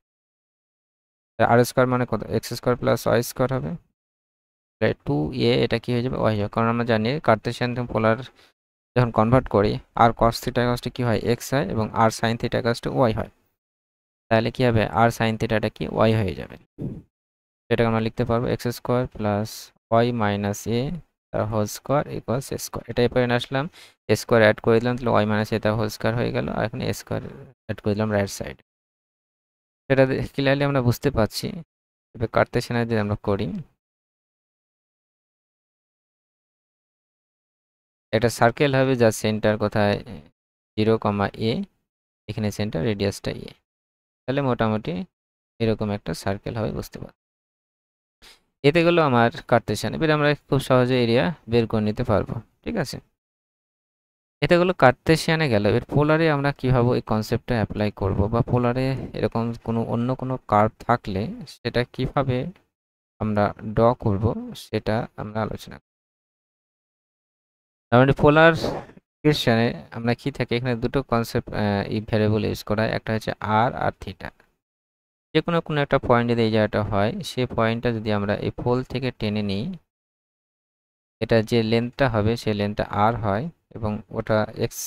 [SPEAKER 1] আর স্কোয়ার মানে কত, X square plus Y square হবে, 2a এটা কি হয়ে যাবে, ওয়াই হবে, কারণ আমরা জানি কার্তেশিয়ান পোলার যখন কনভার্ট করি আর কস থিটা কসটা কি হয়, এক্স হয়, এবং আর সাইন থিটা কসটা ওয়াই হয়, তাহলে কি হবে, আর সাইন থিটাটা কি ওয়াই হয়ে যাবে। এটাকে আমরা লিখতে পারবো x square plus y minus a তার whole square equals a square. এটা এরপরে আসলাম, এ স্কোয়ার অ্যাড করে দিলাম, তাহলে ওয়াই মাইনাস এ তার হোল স্কোয়ার হয়ে গেল, আর এখানে এ স্কোয়ার অ্যাড করে দিলাম রাইট সাইড। সেটা ক্লিয়ারলি আমরা বুঝতে পারছি। এবার কার্তেশিয়ানে যদি আমরা করি, একটা সার্কেল হবে যার সেন্টার কোথায় 0, a, এখানে সেন্টার রেডিয়াসটা এ, তাহলে মোটামুটি এরকম একটা সার্কেল হবে, বুঝতে পারছি। এতে গেলো আমার কার্তেশিয়ান। এবার আমরা খুব সহজে এরিয়া বের করে নিতে পারবো, ঠিক আছে। এটা গেলো কার্তেশিয়ানে গেল। এর পোলারে আমরা কিভাবে এই কনসেপ্টটা অ্যাপ্লাই করব, বা পোলারে এরকম অন্য কোনো কার্ভ থাকলে সেটা কিভাবে আমরা ড্র করব সেটা আমরা আলোচনা করব। তার পোলার ইকুয়েশনে আমরা কি থাকে, এখানে দুটো কনসেপ্ট এই ভ্যারিয়েবল ইউজ করা হয়, একটা হচ্ছে আর আর থিটা। যে কোনো একটা পয়েন্ট যদি এই জায়গাটা হয়, সেই পয়েন্টটা যদি আমরা এই পোল থেকে টেনে নিই, এটা যে লেন্থটা হবে সেই লেন্থটা আর হয়, এবং ওটা এক্স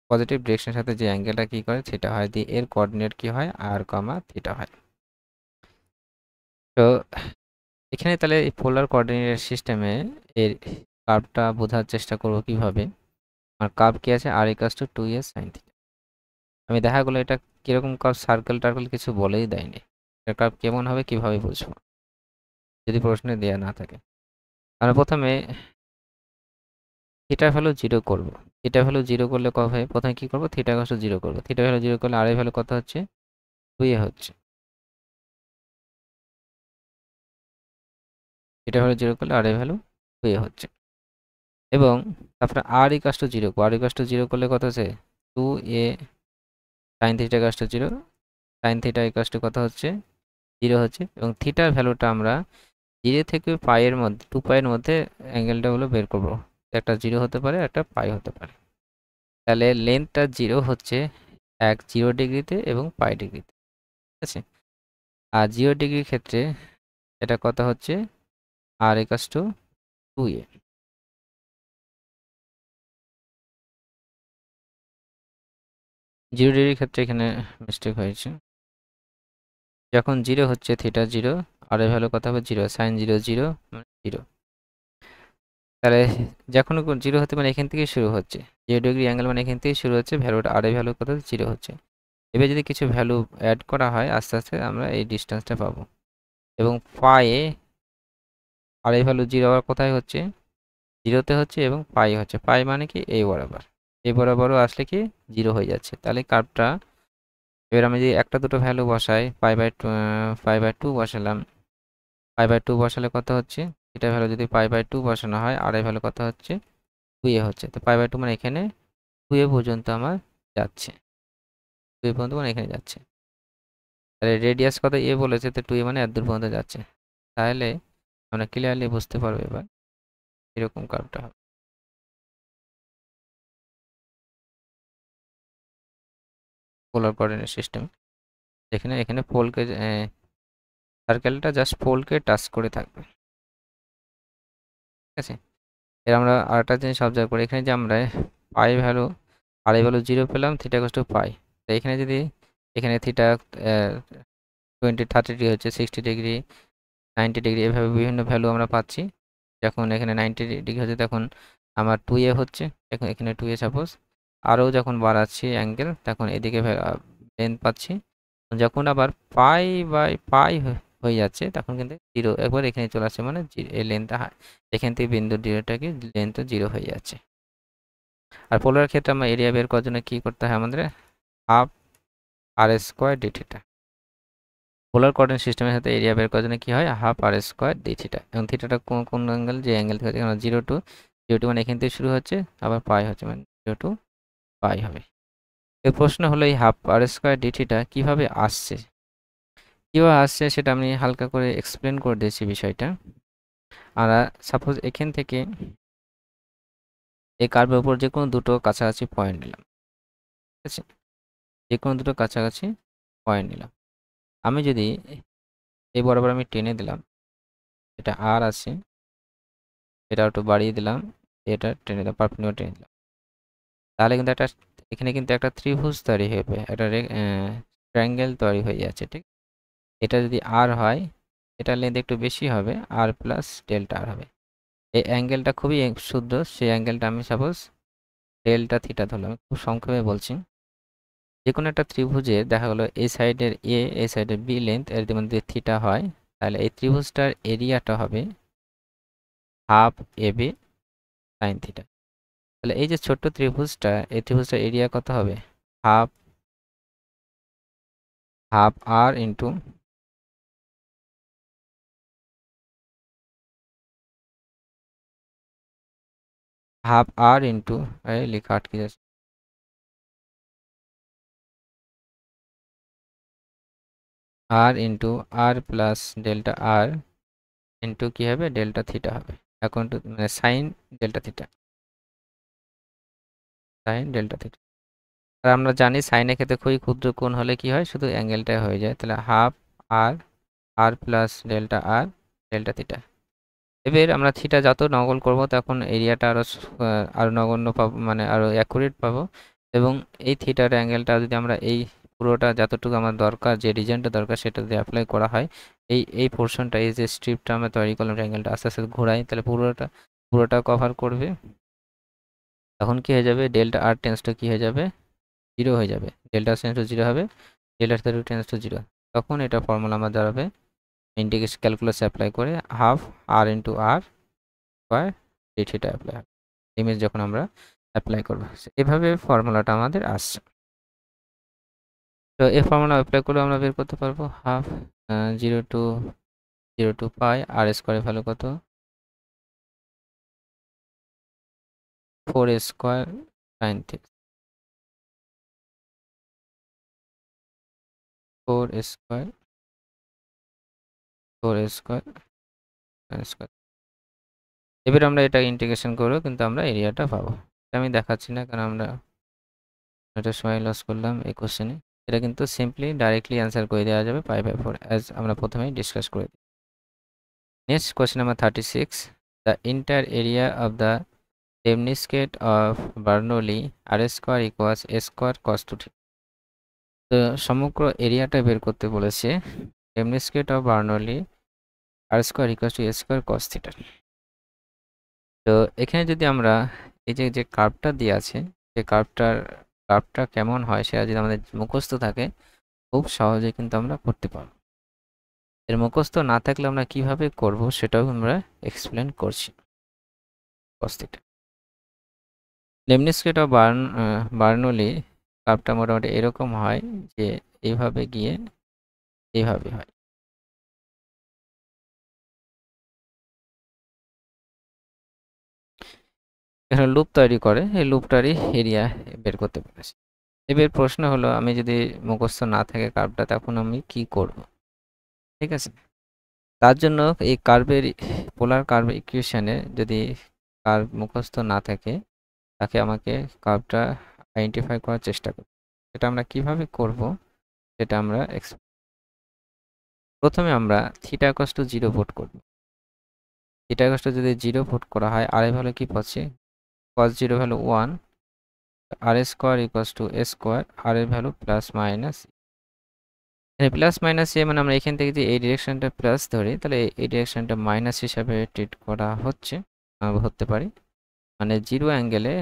[SPEAKER 1] পজিটিভ ডিরেকশনের সাথে যে অ্যাঙ্গেলটা কী করে থিটা হয়, দিয়ে এর কোঅর্ডিনেট কী হয়, আর কমা থিটা হয়। তো এখানে তাহলে এই পোলার কোঅর্ডিনেট সিস্টেমে এর কার্ভটা বোঝার চেষ্টা করব কিভাবে। আর কার্ভ কি আছে, r equals to 2a sin theta. আমি দেখা গেলো এটা কীরকম কার্ভ, সার্কেল টার্কেল কিছু বলেই দেয়নি, এটা কার্ভ কেমন হবে কিভাবে বুঝবো যদি প্রশ্নে দেওয়া না থাকে। আমরা প্রথমে থিটা ভ্যালু 0 করব। থিটা ভ্যালু 0 করলে কত হয়, প্রথমে কি করব, থিটা কষ্ট 0 করব। থিটা ভ্যালু 0 করলে আর এর ভ্যালু কত হচ্ছে, 2a হচ্ছে। থিটা ভ্যালু 0 করলে আর এর ভ্যালু 2a হচ্ছে, এবং তারপরে r equal to 0, r equal to 0 করলে কত হচ্ছে, 2a sin theta equal to 0, sin theta equal to কত হচ্ছে, 0 হচ্ছে, এবং থিটার ভ্যালুটা আমরা 0 থেকে পাইয়ের মধ্যে 2 পাইয়ের মধ্যে অ্যাঙ্গেলটা হলো বের করব। একটা 0 হতে পারে, একটা পাই হতে পারে। তাহলে লেন্থটা 0 হচ্ছে 0 ডিগ্রিতে এবং পাই ডিগ্রিতে, ঠিক আছে। আর 0 ডিগ্রির ক্ষেত্রে এটা কত হচ্ছে আর ইকুয়ালস টু 2a। 0 ডিগ্রির ক্ষেত্রে এখানে মিস্টেক হয়েছে। যখন 0 হচ্ছে থিটা 0 আর এর ভ্যালু কত হবে 0, সাইন 0 0 মানে 0। তাহলে যখন 0 হতে মানে এখান থেকে শুরু হচ্ছে, 0 ডিগ্রি অ্যাঙ্গেল মানে এখান থেকে শুরু হচ্ছে, ভ্যালুটা আর এর ভ্যালু কত 0 হচ্ছে। এবার যদি কিছু ভ্যালু অ্যাড করা হয় আস্তে আস্তে আমরা এই ডিস্টেন্সটা পাবো। এবং পায়ে আর এই ভ্যালু 0 আবার কোথায় হচ্ছে, 0তে হচ্ছে এবং পাই হচ্ছে। পাই মানে কি এই বরাবর, এই বরাবরও আসলে কি 0 হয়ে যাচ্ছে। তাহলে কার্ভটা এবার আমি যদি একটা দুটো ভ্যালু বসাই, পাই বাই টু বসালাম, পাই বাই টু বসালে কত হচ্ছে, এটা ভ্যালু যদি পাই বাই টু বসানো হয় আর এই ভ্যালু কত হচ্ছে 2a হচ্ছে। তো পাই বাই টু মানে এখানে 2a পর্যন্ত আমার যাচ্ছে, 2a পর্যন্ত মানে এখানে যাচ্ছে। তাহলে রেডিয়াস কত এ বলেছে, তো 2a মানে এত দূর পর্যন্ত যাচ্ছে। তাহলে আমরা ক্লিয়ারলি বুঝতে পারবো এবার এরকম কার্ভটা হবে। পোলার কোঅর্ডিনেট সিস্টেম, যেখানে এখানে পোলকে সার্কেলটা জাস্ট পোলকে টাচ করে থাকবে, ঠিক আছে। এর আমরা আরেকটা জিনিস অবজার্ভ করি, এখানে যে আমরা পাই ভ্যালু আর এই ভ্যালু 0 পেলাম, থিটা ইকুয়ালস টু পাই। তো এখানে যদি এখানে থিটা 30 ডিগ্রি হচ্ছে, 60 ডিগ্রি, 90 ডিগ্রি, এভাবে বিভিন্ন ভ্যালু আমরা পাচ্ছি। যখন এখানে 90 ডিগ্রি হচ্ছে তখন আমার 2a হচ্ছে, এখন এখানে 2a সাপোজ। আরও যখন বাড়াচ্ছি অ্যাঙ্গেল তখন এদিকে লেন্থ পাচ্ছি। যখন আবার পাই বাই পাই হয়ে যাচ্ছে তখন কিন্তু 0 একবার এখানে চলে আসছে, মানে এই লেন্থটা এখান থেকে বিন্দু ডিরেটাকে লেন্থ 0 হয়ে যাচ্ছে। আর পোলার ক্ষেত্রে আমরা এরিয়া বের করার জন্য কী করতে হয় আমাদের, half r square d theta. Polar coordinate সিস্টেমের সাথে এরিয়া বের করার জন্য কী হয়, half r square d theta. এবং থিটাটা কোন কোন অ্যাঙ্গেল, যে অ্যাঙ্গেল থেকে হচ্ছে 0 টু মানে এখান থেকে শুরু হচ্ছে, আবার পাই হচ্ছে, মানে 0 টু পাই হবে। এর প্রশ্ন হলো এই half r square d theta কীভাবে আসছে, কীভাবে আসছে সেটা আমি হালকা করে এক্সপ্লেন করে দিয়েছি বিষয়টা। আর সাপোজ এখান থেকে এই কার্ভের উপর যে কোনো দুটো কাছাকাছি পয়েন্ট নিলাম, ঠিক আছে, যে কোনো দুটো কাছাকাছি পয়েন্ট নিলাম। আমি যদি এই বরাবর আমি টেনে দিলাম, এটা আর আছে, এটা একটু বাড়িয়ে দিলাম, এটা টেনে দিলাম, পারপেন্ডিকুলার টেনে দিলাম, তাহলে কিন্তু একটা এখানে কিন্তু একটা ত্রিভুজ তৈরি হবে, একটা ট্রায়াঙ্গেল তৈরি হয়ে যাচ্ছে, ঠিক। এটা যদি আর হয়, এটার লেন্থ একটু বেশি হবে, আর প্লাস ডেল্টা আর হবে। এই অ্যাঙ্গেলটা খুবই শুদ্ধ, সেই অ্যাঙ্গেলটা আমি সাপোজ ডেল্টা থিটা ধরলাম। খুব সংক্ষেপে বলছি, যে কোনো একটা ত্রিভুজের দেখা গেলো এই সাইডের এ এই সাইডের বি লেন্থ, এর মধ্যে থিটা হয়, তাহলে এই ত্রিভুজটার এরিয়াটা হবে half A B sine theta. তাহলে এই যে ছোট্ট ত্রিভুজটা, এই ত্রিভুজটার এরিয়া কত হবে, half half r into half r into লেখা আটকে যাচ্ছে, r into r plus delta r into কী হবে, ডেল্টা থিটা হবে। এখন মানে sine delta theta, sine delta theta. আর আমরা জানি সাইনের ক্ষেত্রে খুবই ক্ষুদ্র কোণ হলে কি হয়, শুধু অ্যাঙ্গেলটাই হয়ে যায়। তাহলে হাফ আর আর প্লাস ডেল্টা আর ডেল্টা থিটা। এবার আমরা থিটা যত নকল করব তখন এরিয়াটা আরও নগণ্য পাবো, মানে আরও অ্যাকুরেট পাবো। এবং এই থিটার অ্যাঙ্গেলটা যদি আমরা এই পুরোটা যতটুকু আমার দরকার, যে রিজনটা দরকার সেটা যদি অ্যাপ্লাই করা হয়, এই পোর্শনটা, এই যে স্ট্রিপটা আমরা তৈরি করলাম অ্যাঙ্গেলটা আস্তে আস্তে ঘোরাই, তাহলে পুরোটা কভার করবে। তখন কি হয়ে যাবে, ডেল্টা আর টেন্স টু কী হয়ে যাবে, 0 হয়ে যাবে। ডেল্টা টেন্স টু 0 হবে, ডেল্টা টেন্স টু 0। তখন এটা ফর্মুলা আমার দাঁড়াবে, ইন্টিগ্রেশন ক্যালকুলাস অ্যাপ্লাই করে হাফ আর ইন্টু আর স্কোয়ার ডি থিটা অ্যাপ্লাই হবে, ইমেজ যখন আমরা অ্যাপ্লাই করবো। এভাবে ফর্মুলাটা আমাদের আসছে। তো এই ফর্মুলা অ্যাপ্লাই করে আমরা বের করতে পারবো হাফ 0 টু পাই আর স্কোয়ারের ভ্যালু কত, 4 square sine theta, 4 square 4 square square. এবার আমরা এটা ইন্টিগ্রেশন করবো, কিন্তু আমরা এরিয়াটা পাবো। আমি দেখাচ্ছি না কারণ আমরা এটা সময় লস করলাম এই কোশ্চেনে। এটা কিন্তু সিম্পলি ডাইরেক্টলি অ্যান্সার করে দেওয়া যাবে পাই বাই 4, অ্যাজ আমরা প্রথমেই ডিসকাস করে Next question number 36. The entire area of the lemniscate of Bernoulli r square equals a square cos 2 theta. তো সমগ্র এরিয়াটা বের করতে বলেছে lemniscate of Bernoulli r square equal to A square cos theta. তো এখানে যদি আমরা এই যে কার্ভটা দিয়ে আছে সেই কার্ভটা কেমন হয় সেটা যদি আমাদের মুখস্থ থাকে খুব সহজে কিন্তু আমরা করতে পারবো। এর মুখস্থ না থাকলে আমরা কিভাবে করব সেটাও আমরা এক্সপ্লেন করছি। কস থিটা লেমনিস্কেট অফ বার্নৌলি কার্ভটা মোটামুটি এরকম হয় যে এইভাবে গিয়ে এইভাবে হয়। এখানে লুপ তৈরি করে, এই লুপটারই এরিয়া বের করতে পেরেছি। এবার প্রশ্ন হলো আমি যদি মুখস্থ না থাকে কার্ভটা তখন আমি কি করব? ঠিক আছে, তার জন্য এই কার্ভের পোলার কার্ভ ইকুয়েশনে যদি কার্ভ মুখস্থ না থাকে তাকে আমাকে কার্ভটা আইডেন্টিফাই করার চেষ্টা করব। সেটা আমরা কিভাবে করব সেটা আমরা প্রথমে আমরা থিটা ইকুয়াল টু 0 পুট করব। থিটা ইকুয়াল টু যদি 0 পুট করা হয় আর এর ভ্যালু কি পাচ্ছি cos 0 value 1 r square equal to a square r এর ভ্যালু প্লাস মাইনাস এখানে প্লাস মাইনাস এ মানে আমরা এখান থেকে যদি এই ডিরেকশনটা প্লাস ধরি তাহলে এই ডিরেকশনটা মাইনাস হিসাবে ট্রিট করা হতে পারি, মানে 0 অ্যাঙ্গেলে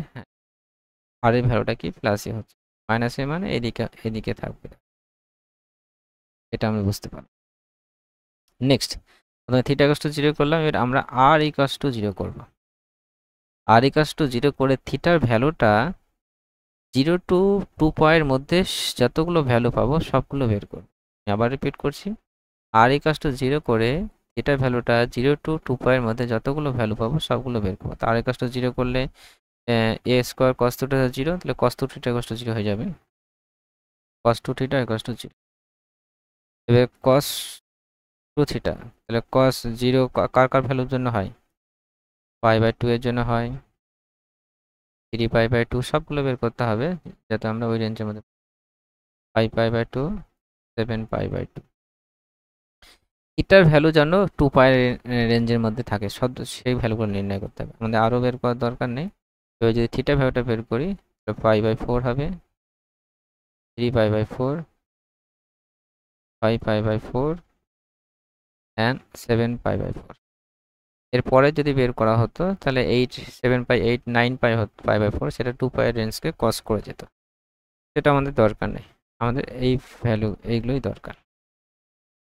[SPEAKER 1] আর এর ভ্যালুটা কি প্লাসই হচ্ছে, মাইনাস এ মানে এদিকে থাকবে, এটা আমি বুঝতে পারি। নেক্সট প্রথমে থিটা ইকুয়াল টু 0 করলাম, এবার আমরা আর ইকুয়াল টু 0 করব। আর ইকুয়াল টু 0 করে থিটার ভ্যালুটা 0 টু 2 পয়ের মধ্যে যতগুলো ভ্যালু পাবো সবগুলো বের করব। আমি আবার রিপিট করছি, আর ইকুয়াল টু 0 করে থিটার ভ্যালুটা 0 টু 2 পয়ের মধ্যে যতগুলো ভ্যালু পাবো সবগুলো বের করবো। আর ইকুয়াল টু 0 করলে এ স্কোয়ার কস 2 থিটা 0, তাহলে কস 2 থিটা ইকুয়াল টু 0 হয়ে যাবে, কস 2 থিটা ইকুয়াল টু 0। এবার কস 2 থিটা, তাহলে কস 0 কার ভ্যালুর জন্য হয়, π/2 এর জন্য হয়, 3π/2 সবগুলো বের করতে হবে যাতে আমরা ওই রেঞ্জের মধ্যে 5π/2 7π/2। এটার ভ্যালু যেন 2 পাই রেঞ্জের মধ্যে থাকে, সব সেই ভ্যালুগুলো নির্ণয় করতে হবে, আমাদের আরও বের করার দরকার নেই। এবার যদি থিটা ভ্যালুটা বের করি π/4 হবে, 3π/4, 5π/4 অ্যান্ড 7π/4। এরপরে যদি বের করা হতো তাহলে 8 7π 8 9π/4 সেটা 2 পাই রেঞ্জকে ক্রস করে যেত, সেটা আমাদের দরকার নেই, আমাদের এই ভ্যালু এইগুলোই দরকার।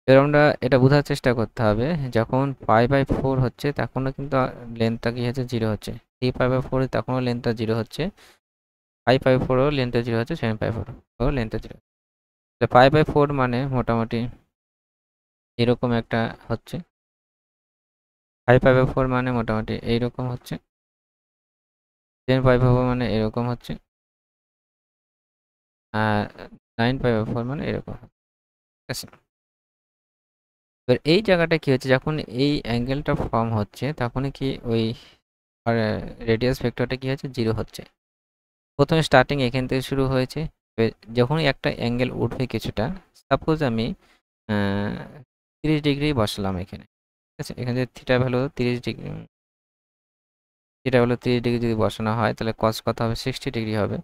[SPEAKER 1] এবার আমরা এটা বোঝার চেষ্টা করতে হবে যখন π/4 হচ্ছে তখনও কিন্তু লেন্থটা কি হচ্ছে 0 হচ্ছে, 3π/4 তখনও লেন্থটা 0 হচ্ছে, 5π/4ও লেন্থটা 0 হচ্ছে, 7π/4ও লেন্থটা 0। π/4 মানে মোটামুটি এরকম একটা হচ্ছে, 5π/4 মানে মোটামুটি এইরকম হচ্ছে, 10π/4 মানে এরকম হচ্ছে, আর 9π/4 মানে এরকম, ঠিক আছে। এবার এই জায়গাটা কি হচ্ছে যখন এই অ্যাঙ্গেলটা ফর্ম হচ্ছে তখনই কি ওই রেডিয়াস ভেক্টরটা কি হচ্ছে 0 হচ্ছে। প্রথমে স্টার্টিং এখান থেকে শুরু হয়েছে, যখনই একটা অ্যাঙ্গেল উঠবে কিছুটা, সাপোজ আমি 30 ডিগ্রি বসালাম এখানে, ঠিক আছে, এখানে যদি theta value 30 degree, theta value 30 degree যদি বসানো হয় তাহলে কস কত হবে 60 ডিগ্রি হবে,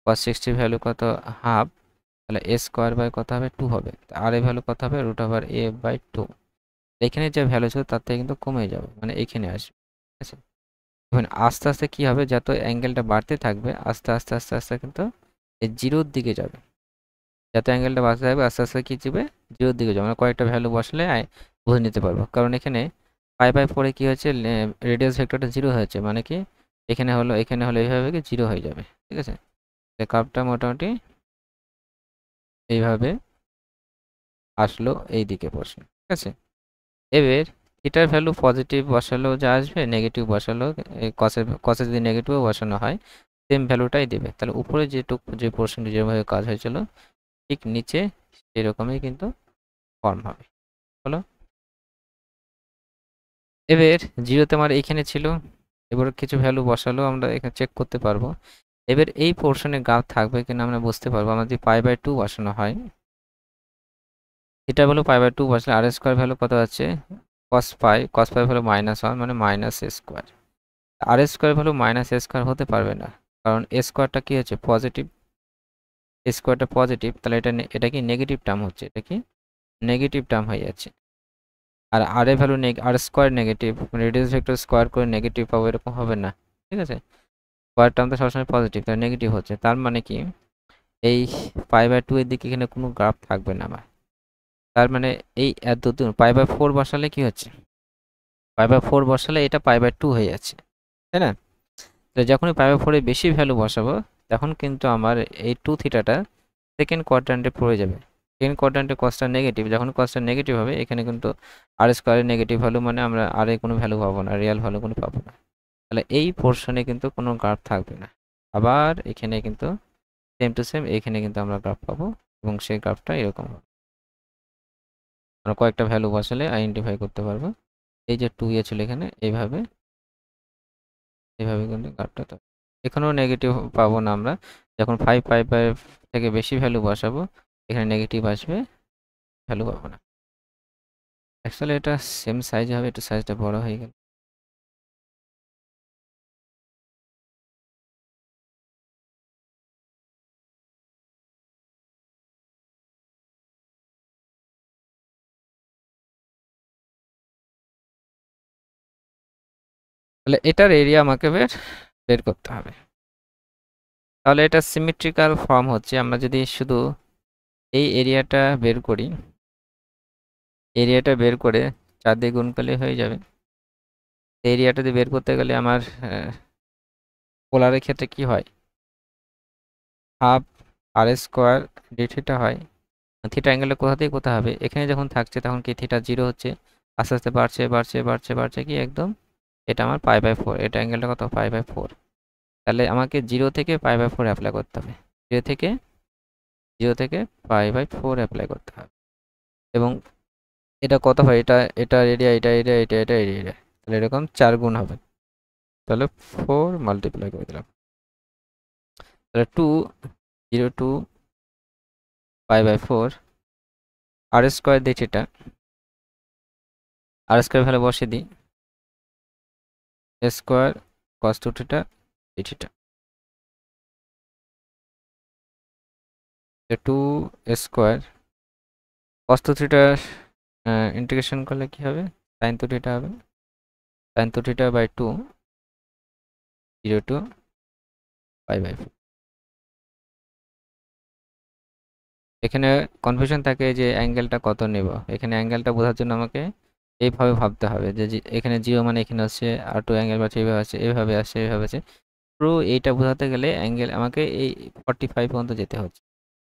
[SPEAKER 1] কস 60 ভ্যালু কত হাফ, তাহলে এ স্কোয়ার বাই কত হবে 2 হবে, আর এ ভ্যালু কত হবে √a/2। এখানে যে ভ্যালু ছিল তার থেকে কিন্তু কমে যাবে, মানে এখানে আসবে, ঠিক আছে। এখন আস্তে আস্তে কি হবে, যত অ্যাঙ্গেলটা বাড়তে থাকবে আস্তে আস্তে আস্তে আস্তে কিন্তু এই 0-র দিকে যাবে, যত অ্যাঙ্গেলটা বাড়তে থাকবে আস্তে আস্তে কি যাবে 0-র দিকে যাবে, আমরা কয়েকটা ভ্যালু বসলে বুঝে নিতে পারবো, কারণ এখানে π/4 কি হচ্ছে রেডিয়াস ভেক্টরটা 0 হয়েছে, মানে কি এখানে হলো এইভাবে কি 0 হয়ে যাবে, ঠিক আছে। কার্ভটা মোটামুটি এইভাবে আসলো এই দিকে প্রশ্ন, ঠিক আছে। এবার থিটার ভ্যালু পজিটিভ বসালেও যা আসবে, নেগেটিভ বসালেও কসে যদি নেগেটিভও বসানো হয় সেম ভ্যালুটাই দেবে, তাহলে উপরে যে পোর্শনটি যেভাবে কাজ হয়েছিল ঠিক নিচে সেরকমই কিন্তু ফর্ম হবে, হলো। এবার 0তে আমার এইখানে ছিল, এবার কিছু ভ্যালু বসালেও আমরা এখানে চেক করতে পারবো। এবার এই পোর্শনে গ্রাফ থাকবে কিনা আমরা বুঝতে পারবো, আমরা যদি π/2 বসানো হয়, থিটা ভ্যালু π/2 বসলে আর স্কোয়ার ভ্যালু কত আছে cos পাই ভ্যালু -1 মানে minus A square. R square value minus A square হতে পারবে না, কারণ এ স্কোয়ারটা কি হচ্ছে পজিটিভ, স্কোয়ারটা পজিটিভ, তাহলে এটা কি নেগেটিভ টার্ম হচ্ছে, এটা কি নেগেটিভ টার্ম হয়ে যাচ্ছে। আর আর এর value r square negative, radius vector square করে নেগেটিভ পাবো এরকম হবে না, ঠিক আছে। স্কোয়ার টার্ম তো সবসময় পজিটিভ, তাহলে নেগেটিভ হচ্ছে, তার মানে কি এই π/2 এর দিকে এখানে কোনো গ্রাফ থাকবে না আমার। তার মানে এই এত π/4 বসালে কি হচ্ছে, π/4 বসালে এটা π/2 হয়ে যাচ্ছে, তাই না। তো যখনই π/4 এর বেশি ভ্যালু বসাবো তখন কিন্তু আমার এই 2 থিটাটা সেকেন্ড কোয়াড্র্যান্টে পড়ে যাবে। সেকেন্ড কোয়াড্র্যান্টে কসটা নেগেটিভ, যখন কসটা নেগেটিভ হবে এখানে কিন্তু আর স্কোয়ারের নেগেটিভ ভ্যালু মানে আমরা আর এর কোনো ভ্যালু পাবো না, রিয়েল ভ্যালু কোনো পাবো না। তাহলে এই পোর্শনে কিন্তু কোনো গ্রাফ থাকবে না। আবার এখানে কিন্তু সেম টু সেম এখানে কিন্তু আমরা গ্রাফ পাবো, এবং সেই গ্রাফটা এরকম হবে। আমরা কয়েকটা ভ্যালু বসালে আইডেন্টিফাই করতে পারবো। এই যে 2 ছিল এখানে এইভাবে কিন্তু গ্রাফটা তো এখানেও নেগেটিভ পাবো না আমরা, যখন 5 থেকে বেশি ভ্যালু বসাবো এখানে নেগেটিভ আসবে, ভ্যালু পাবো না। অ্যাকচুয়ালি এটা সেম সাইজ হবে, একটু সাইজটা বড় হয়ে গেল। তাহলে এটার এরিয়া আমাকে বের করতে হবে। তাহলে এটা সিমেট্রিক্যাল ফর্ম হচ্ছে, আমরা যদি শুধু এই এরিয়াটা বের করি, এরিয়াটা বের করে 4 দিয়ে গুণ করলে হয়ে যাবে। এরিয়াটা দিয়ে বের করতে গেলে আমার পোলারের ক্ষেত্রে কি হয়, half r square d theta হয়। থিটা অ্যাঙ্গেলটা কোথা থেকে কোথা হবে, এখানে যখন থাকছে তখন কি থিটা 0 হচ্ছে, আস্তে আস্তে বাড়ছে বাড়ছে বাড়ছে বাড়ছে কি একদম এটা আমার π/4, এটা অ্যাঙ্গেলটা কত π/4। তাহলে আমাকে 0 থেকে π/4 অ্যাপ্লাই করতে হবে, 0 থেকে π/4 অ্যাপ্লাই করতে হবে। এবং এটা কত হয়, এটা এরিয়া, এটা এরিয়া, এটা এরিয়া, তাহলে এরকম 4 গুণ হবে। তাহলে 4 মাল্টিপ্লাই করে দিলাম, তাহলে 2 0 টু π/4 আর স্কোয়ার দিই থিটা, আর স্কোয়ার ভ্যালু বসিয়ে দিই, square cos 2 theta D theta. 2 square cos 2 theta integration করলে কি হবে, sin 2 থিটা হবে, sin 2 থিটা বাই 2 0 টু π/4। এখানে কনফিউশন থাকে যে অ্যাঙ্গেলটা কত নেব, এখানে অ্যাঙ্গেলটা বোঝার জন্য আমাকে এইভাবে ভাবতে হবে যে এখানে 0 মানে এখানে হচ্ছে আর 2 অ্যাঙ্গেল আছে, এইভাবে আছে, এইভাবে আছে, এইভাবে আছে। পুরো এইটা বোঝাতে গেলে অ্যাঙ্গেল আমাকে এই 45 পর্যন্ত যেতে হচ্ছে,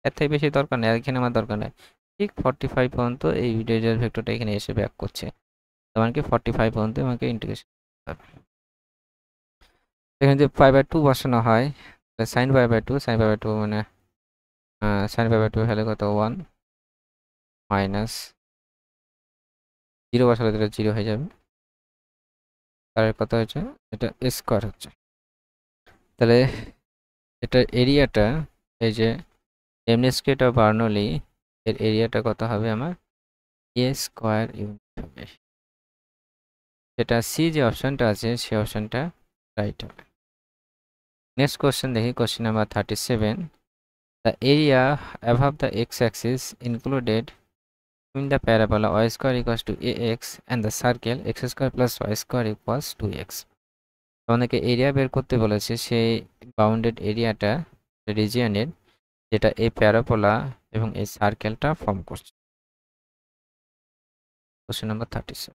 [SPEAKER 1] এর থেকে বেশি দরকার নেই, এখানে আমার দরকার নেই। ঠিক 45 পর্যন্ত এই রেডিয়াস ভেক্টরটা এখানে এসে ব্যাক করছে, তার মানে কি 45 পর্যন্ত আমাকে ইন্টিগ্রেশন করতে হবে। এখানে যদি π/2 বসানো হয়, sin π/2, sin π/2 মানে sin π/2 হলে কত 1 মাইনাস 0 বসালে এটা 0 হয়ে যাবে, আর কত হচ্ছে এটা স্কোয়ার হচ্ছে। তাহলে এটার এরিয়াটা এই যে এমনি স্কোয়ার অফ বার্নৌলি এর এরিয়াটা কত হবে আমার এ স্কোয়ার ইউনিট হবে। এটা সি যে অপশনটা আছে সেই অপশনটা রাইট হবে। নেক্সট কোশ্চেন দেখি, question number 37। The area অ্যাভাব the x Axis included in the parabola y square equals to ax and the circle x square plus y square equals 2x। আমাদেরকে এরিয়া বের করতে বলেছে সেই বাউন্ডেড এরিয়াটা রিজিয়নের, যেটা এই প্যারাবোলা এবং এই সার্কেলটা ফর্ম করছে। Question number 37।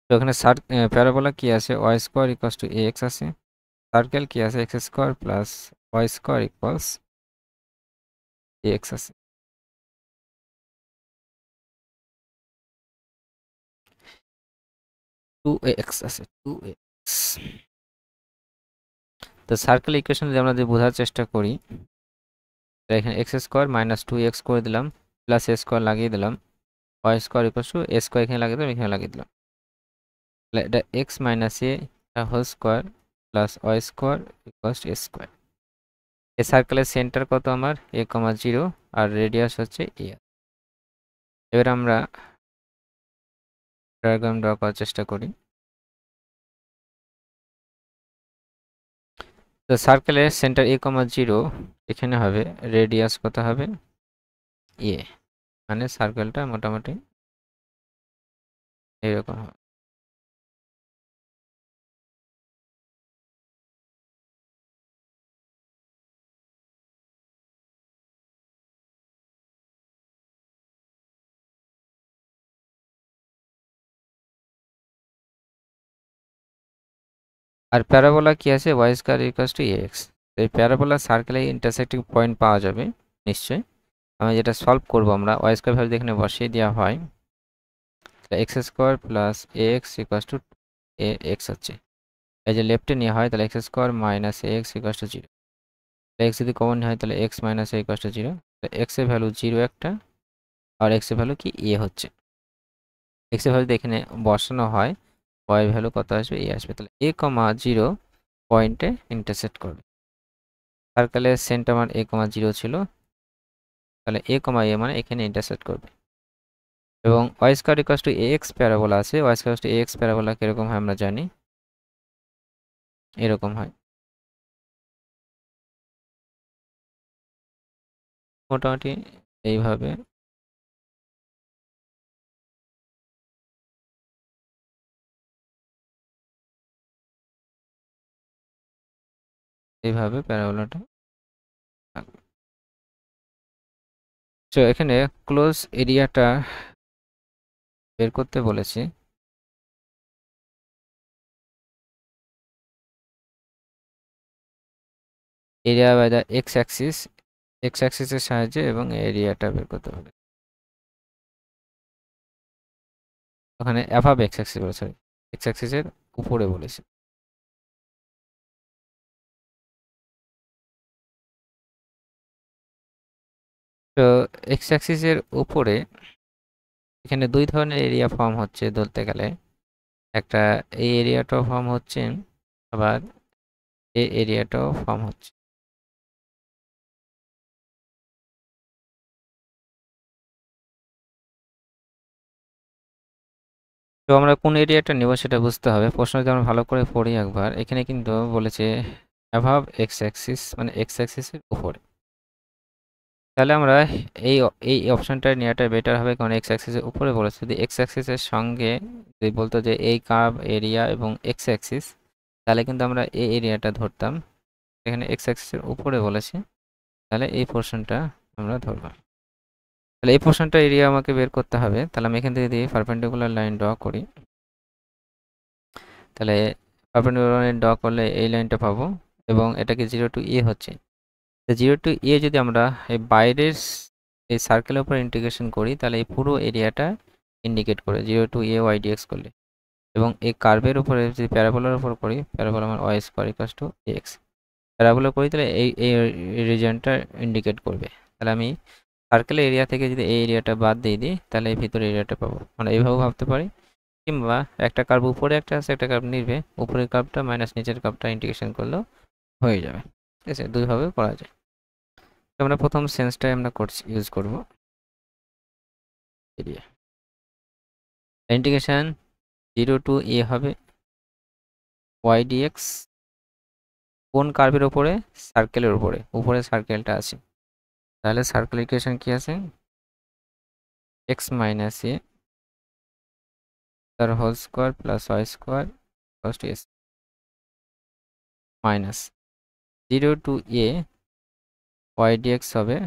[SPEAKER 1] তো এখানে প্যারাবোলা কি আছে, y square equals two ax আছে, সার্কেল কি আছে x square plus y square equals ax আছে। টু এক্স আছে, 2x। তো সার্কেল ইকুয়েশন যদি আমরা বোঝার চেষ্টা করি, এখানে এক্স স্কোয়ার মাইনাস 2x করে দিলাম, প্লাস এ স্কোয়ার লাগিয়ে দিলাম, Y square equals to A square এখানে লাগিয়ে দিলাম, এখানে লাগিয়ে দিলাম, তাহলে এটা X minus A whole square plus Y square equals to A square. এই সার্কেলের সেন্টার কত আমার a, 0 আর রেডিয়াস হচ্ছে a। এবার আমরা ডায়াগ্রাম ড্র করার চেষ্টা করি। তো সার্কেলের সেন্টার a,0 এখানে হবে, রেডিয়াস কত হবে a, মানে সার্কেলটা মোটামুটি এরকম হবে। আর প্যারাবোলা কি আছে, Y square equals to X. এই প্যারাবোলা সার্কেলে ইন্টারসেক্টিং পয়েন্ট পাওয়া যাবে নিশ্চয়ই। আমি যেটা সলভ করব, আমরা ওয়াই স্কয়ার ভ্যালু এখানে বসিয়ে দেওয়া হয়, x square plus A x equals to A x হচ্ছে। এই যে লেফটে নেওয়া হয় তাহলে x square minus A x equals to 0। X যদি কমন হয় তাহলে x minus A equals to 0। X এর ভ্যালু 0 একটা, আর এক্স এর ভ্যালু কি এ হচ্ছে। এক্স এর ভ্যালু এখানে বসানো হয়, ওয়াই ভ্যালু কত আসবে এ আসবে। তাহলে a,0 পয়েন্টে ইন্টারসেক্ট করবে। সার্কেলের সেন্টার মান a,0 ছিল, তাহলে a, a মানে এখানে ইন্টারসেক্ট করবে। এবং y square equals to x parabola আছে, Y square to x parabola কিরকম হয় আমরা জানি, এরকম হয় মোটামুটি এইভাবে। এইভাবে প্যারাবোলাটা থাকবে। তো এখানে ক্লোজ এরিয়াটা বের করতে বলেছি। এরিয়া বাই দ্য এক্স অ্যাক্সিসের সাহায্যে, এবং এরিয়াটা বের করতে হবে। ওখানে অ্যাভাব এক্স অ্যাক্সিস বলে, সরি এক্স অ্যাক্সিসের উপরে বলেছি। তো এক্স অ্যাক্সিসের উপরে এখানে দুই ধরনের এরিয়া ফর্ম হচ্ছে ধরতে গেলে। একটা এই এরিয়াটাও ফর্ম হচ্ছে, আবার এই এরিয়াটাও ফর্ম হচ্ছে। তো আমরা কোন এরিয়াটা নেব সেটা বুঝতে হবে। প্রশ্ন যদি আমরা ভালো করে পড়ি একবার, এখানে কিন্তু বলেছে অ্যাভাব এক্স অ্যাক্সিস মানে এক্স অ্যাক্সিসের উপরে। তাহলে আমরা এই এই অপশনটা নেওয়াটা বেটার হবে, কারণ এক্স অ্যাক্সিসের উপরে বলেছে। যদি এক্স অ্যাক্সিসের সঙ্গে যদি বলতো যে এই কার্ভ এরিয়া এবং এক্স অ্যাক্সিস, তাহলে কিন্তু আমরা এই এরিয়াটা ধরতাম। এখানে এক্স অ্যাক্সিসের উপরে বলেছে, তাহলে এই পোর্শনটা আমরা ধরব। তাহলে এই পোর্শনটা এরিয়া আমাকে বের করতে হবে। তাহলে আমি এখান থেকে যদি পারপেন্ডিকুলার লাইন ড্র করি, তাহলে পারপেন্ডিকুলার লাইন ড্র করলে এই লাইনটা পাবো, এবং এটাকে 0 টু এ হচ্ছে। 0 টু এ যদি আমরা এই বাইরের এই সার্কেলের উপর ইন্টিগ্রেশন করি, তাহলে এই পুরো এরিয়াটা ইন্ডিকেট করে 0 টু এ ওয়াই ডিএক্স করলে। এবং এই কার্ভের উপরে যদি প্যারাবোলার উপর করি, প্যারাবোলা আমার Y square equals to x parabola করি, তাহলে এই রিজিয়নটা ইন্ডিকেট করবে। তাহলে আমি সার্কেলের এরিয়া থেকে যদি এই এরিয়াটা বাদ দিয়ে দিই, তাহলে এই ভিতরে এরিয়াটা পাবো। মানে এইভাবেও ভাবতে পারি, কিংবা একটা কার্ভ উপরে একটা আছে, একটা কার্ভ নিবে, উপরের কার্ভটা মাইনাস নিচের কার্ভটা ইন্টিগ্রেশন করলেও হয়ে যাবে। ঠিক আছে, দুইভাবে করা যায়। তো আমরা প্রথম সেন্সটাই আমরা ইউজ করব এরিয়া। ইন্টিগ্রেশন 0 টু এ হবে ওয়াই ডিএক্স, কোন কার্ভের উপরে, সার্কেলের উপরে, উপরে সার্কেলটা আছে। তাহলে সার্কেল ইকুয়েশন কি আছে, এক্স মাইনাস এ তার whole square plus Y square plus two s minus 0 to a y dx হবে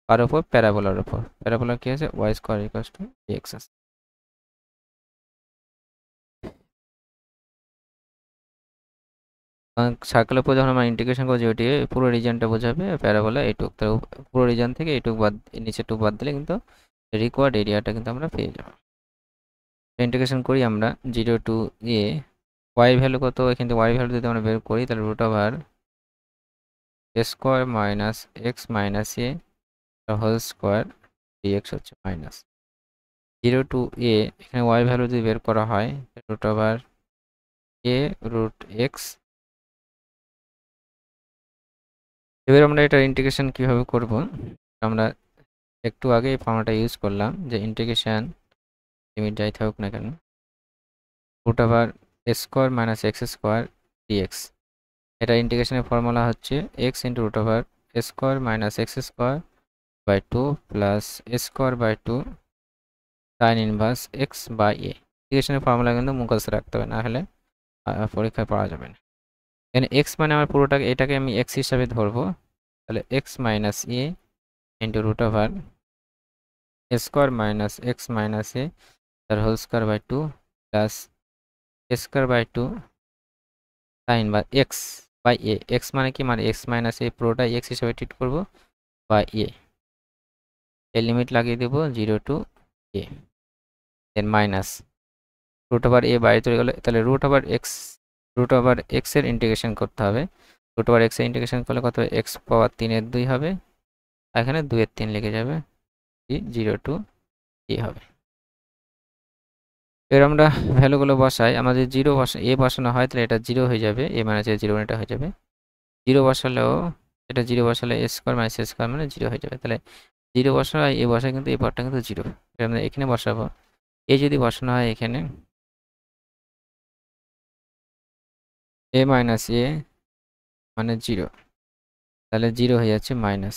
[SPEAKER 1] কার উপর, প্যারাবোলার উপর। প্যারাবোলার কি আছে, y square equals to x আছে। সার্কেলের উপর যখন আমরা ইন্টিগ্রেশন করছি, ওটি পুরো রিজনটা বোঝাবে, প্যারাবোলা এইটুক, তার পুরো রিজন থেকে এইটুক বাদ, নিচে টুক বাদ দিলে কিন্তু রিকোয়ার্ড এরিয়াটা কিন্তু আমরা পেয়ে যাব। ইন্টিগ্রেশন করি আমরা 0 টু এ, ওয়াই ভ্যালু কত, এখান থেকে ওয়াই ভ্যালু যদি আমরা বের করি, তাহলে root over A square minus x minus A whole square dx হচ্ছে মাইনাস 0 টু এ। এখানে ওয়াই ভ্যালু যদি বের করা হয়, রুট ওভার এ রুট এক্স। এবার আমরা এটা ইন্টিগ্রেশন কিভাবে করব, আমরা একটু আগে এই ফর্মুলাটা ইউজ করলাম যে ইন্টিগ্রেশন লিমিট যাই থাকুক না কেন root over square minus x square dx, এটা ইন্টিগ্রেশনের ফর্মুলা হচ্ছে x into root over square minus x square by 2 plus square by 2 sine inverse x by a. ইন্টিগ্রেশনের ফর্মুলা কিন্তু মুখস্থ রাখতে হবে, না হলে পরীক্ষায় পড়া যাবে না। এখানে এক্স মানে আমার পুরোটাকে, এটাকে আমি এক্স হিসাবে ধরবো, তাহলে x minus a into root over square minus x minus a তার whole square by 2 plus square by 2 sine বা এক্স বাই এ। এক্স মানে কি, মানে এক্স মাইনাস এ পুরোটা এক্স হিসাবে ট্রিট করবো বাই এ, এর লিমিট লাগিয়ে দেবো 0 to A, than minus root over এ বাইরে চলে গেলো, তাহলে রুট ওভার এক্স এর ইন্টিগ্রেশন করতে হবে। রুট ওভার এক্স এর ইন্টিগ্রেশন করলে কত হবে, এক্স পাওয়ার 3 2 হবে, এখানে 2 এর 3 লেগে যাবে, 0 টু এ হবে। এর আমরা ভ্যালুগুলো বসাই, আমাদের জিরো এ বসানো হয় তাহলে এটা 0 হয়ে যাবে, এ মাইনাস এ 0 এটা হয়ে যাবে। 0 বসালেও এটা 0 বসালে এ স্কোয়ার মাইনাস এ স্কোয়ার মানে 0 হয়ে যাবে, তাহলে 0 বসানো হয় এ বসায় কিন্তু এই পার্টটা কিন্তু 0, আমরা এখানে বসাবো। এ যদি বসানো হয় এখানে এ মাইনাস এ মানে 0, তাহলে 0 হয়ে যাচ্ছে minus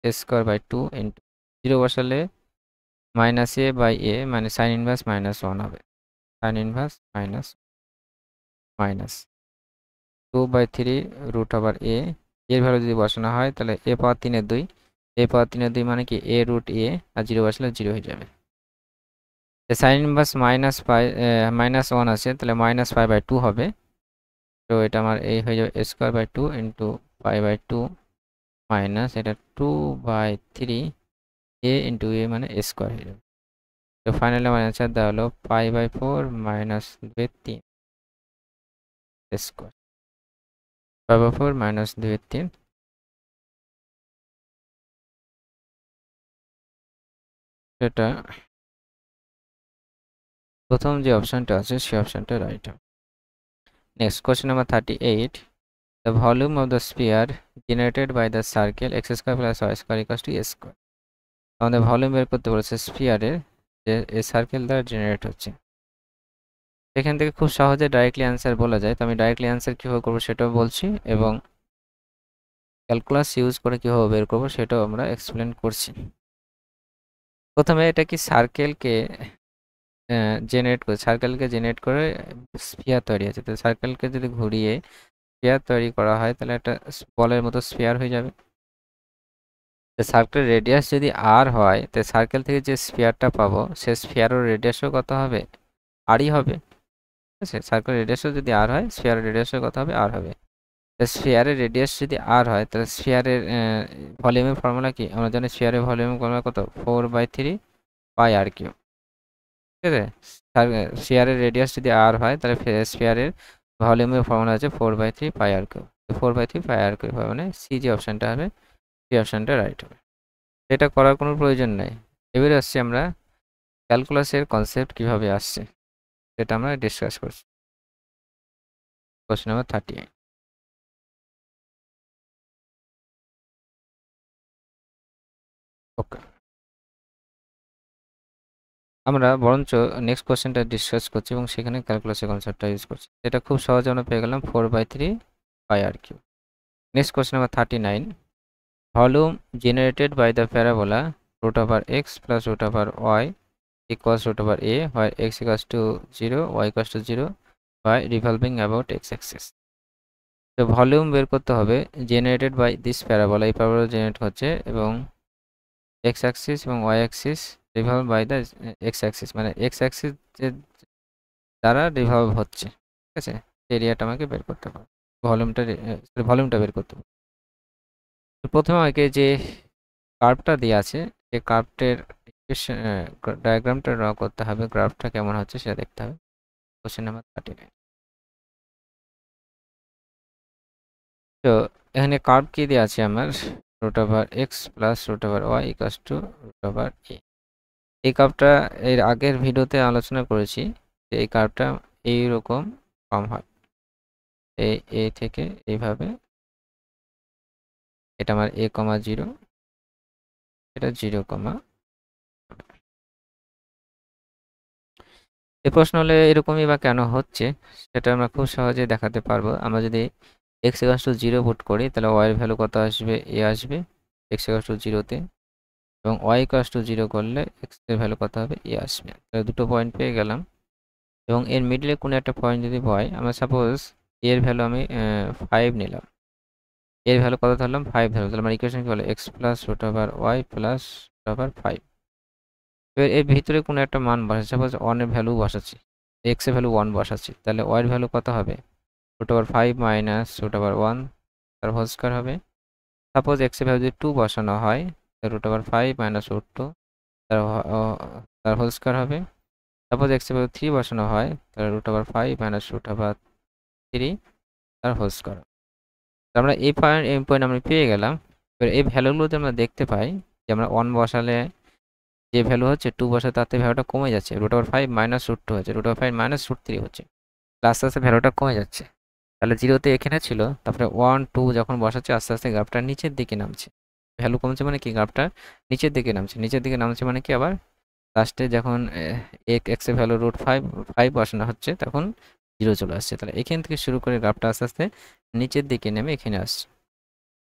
[SPEAKER 1] A square by 2 into 0 বসালে মাইনাস এ বাই এ মানে সাইন ইনভার্স -1 হবে, sine inverse minus 2/3 root over a. এর ভ্যালু যদি বসানো হয় তাহলে এ পাওয়ার 3 2, এ পাওয়ার 3 2 মানে কি এ রুট এ, আর 0 বসালে 0 হয়ে যাবে। সাইন ইনভার্স -1 আছে, তাহলে -5/2 হবে, তো এটা আমার এই হয়ে যাবে স্কোয়ার বাই 2 ইন্টু π/2 মাইনাস এটা 2/3 এ ইন্টু এ মানে স্কোয়ার হয়ে যাবে। তো ফাইনালি আমার অ্যান্সার দেওয়া হলো π/4 মাইনাস 2/3 স্কোয়ার, π/4 মাইনাস 2/3। এটা প্রথম যে অপশনটা আছে সেই অপশনটা রাইট হবে। Next question number 38, the volume of the sphere generated by the circle x square plus y square equals to a square। আমাদের ভলিউম বের করতে বলেছে স্ফিয়ারের, যে এই সার্কেল দ্বারা জেনারেট হচ্ছে। এখান থেকে খুব সহজে ডাইরেক্টলি অ্যান্সার বলা যায়, তো আমি ডাইরেক্টলি অ্যান্সার কীভাবে করবো সেটাও বলছি, এবং ক্যালকুলাস ইউজ করে কীভাবে বের করবো সেটাও আমরা এক্সপ্লেন করছি। প্রথমে এটা কি সার্কেলকে জেনারেট করে স্ফিয়ার তৈরি আছে, তো সার্কেলকে যদি ঘুরিয়ে স্ফিয়ার তৈরি করা হয় তাহলে একটা বলের মতো স্ফিয়ার হয়ে যাবে। সার্কেলের রেডিয়াস যদি আর হয় তো সার্কেল থেকে যে স্ফিয়ারটা পাবো সে স্ফিয়ারের রেডিয়াসও কত হবে, আরই হবে, ঠিক আছে। সার্কেলের রেডিয়াসও যদি আর হয় স্ফিয়ারের রেডিয়াসও কত হবে, আর হবে। স্ফিয়ারের রেডিয়াস যদি আর হয় তাহলে স্ফিয়ারের ভলিউমের ফর্মুলা কি, আমরা জানি স্ফিয়ারের ভলিউমের ফর্মুলা কত, 4/3 πr3, ঠিক আছে। স্ফিয়ারের রেডিয়াস যদি আর হয় তাহলে স্ফিয়ারের ভলিউমের ফর্মুলা আছে 4/3 πr3, 4/3 πr3 মানে সি যে অপশানটা হবে সেই অপশানটা রাইট হবে। এটা করার কোনো প্রয়োজন নাই। এবারে আসছি আমরা ক্যালকুলাসের কনসেপ্ট কিভাবে আসছে সেটা আমরা ডিসকাস করছি। কোশ্চেন নাম্বার 38, ওকে। আমরা বরঞ্চ নেক্সট কোশ্চেনটা ডিসকাস করছি এবং সেখানে ক্যালকুলাসের কনসেপ্টটা ইউজ করছি। এটা খুব সহজে আমরা পেয়ে গেলাম 4/3 πr3। Next question number 39, volume generated by the parabola root over x plus root over y equals root over a where x equals to 0 y equals to 0 by revolving about x axis। তো volume বের করতে হবে generated by this parabola, এই parabola generate হচ্ছে এবং x axis এবং y axis revolve by the x axis, মানে x axis দ্বারা রিভলভ হচ্ছে, ঠিক আছে। এরিয়াটা আমাকে বের করতে হবে, ভলিউমটা বের করতে হবে। প্রথমে আমাকে যে কার্ভটা দেওয়া আছে এই কার্ভটের ডায়াগ্রামটা ড্র করতে হবে, গ্রাফটা কেমন হচ্ছে সেটা দেখতে হবে। কোশ্চেন নাম্বার 39, তো এখানে কার্ভ কি দেওয়া আছে আমার, root over x plus root over y equals to root over a. এই কার্ভটা এর আগের ভিডিওতে আলোচনা করেছি যে এই কার্ভটা এইরকম ফর্ম হয়, এ থেকে এইভাবে এটা আমার a, 0, এটা 0, এই প্রশ্ন হলে এরকমই বা কেন হচ্ছে সেটা আমরা খুব সহজে দেখাতে পারবো। আমরা যদি x = 0 পুট করি তাহলে y এর ভ্যালু কত আসবে, a আসবে x = 0 তে, এবং y = 0 করলে x এর ভ্যালু কত হবে, a আসবে। তাহলে দুটো পয়েন্ট পেয়ে গেলাম, এবং এর মিডলে কোনো একটা পয়েন্ট যদি হয়, আমরা সাপোজ এর ভ্যালু আমি 5 নিলাম, এর ভ্যালু কত ধরলাম, 5 ধরলাম, তাহলে আমার ইকুয়েশন কি হলো, x + y + 5। এবার এর ভিতরে কোনো একটা মান বসাচ্ছি, সাপোজ 1 এর ভ্যালু বসাচ্ছি, x এর ভ্যালু 1 বসাচ্ছি, তাহলে y এর ভ্যালু কত হবে, √5 - √1 তার হোল স্কয়ার হবে। সাপোজ x এর ভ্যালু যদি 2 বসানো হয়, তাহলে √5 - √2 তার হোল স্কয়ার হবে। সাপোজ x এর ভ্যালু 3 বসানো হয়, তাহলে √5 - √3 তার হোল স্কয়ার। আমরা এই পয়েন্ট আমরা পেয়ে গেলাম। এবার এই ভ্যালুগুলোতে আমরা দেখতে পাই যে আমরা 1 বসালে যে ভ্যালু হচ্ছে, 2 বসালে তাতে ভ্যালুটা কমে যাচ্ছে, √5 - √2 হচ্ছে, √5 - √3 হচ্ছে, আস্তে আস্তে ভ্যালুটা কমে যাচ্ছে। তাহলে 0 তে এখানে ছিল, তারপরে 1, 2 যখন বসাচ্ছে আস্তে আস্তে গ্রাফটা নিচের দিকে নামছে। ভ্যালু কমছে মানে কি, গ্রাফটা নিচের দিকে নামছে, নিচের দিকে নামছে মানে কি, আবার লাস্টে যখন x এর ভ্যালু √5 বসানো হচ্ছে তখন 0 চলে আসছে। তাহলে এখান থেকে শুরু করে গ্রাফটা আস্তে আস্তে নিচের দিকে নেমে এখানে আসছে।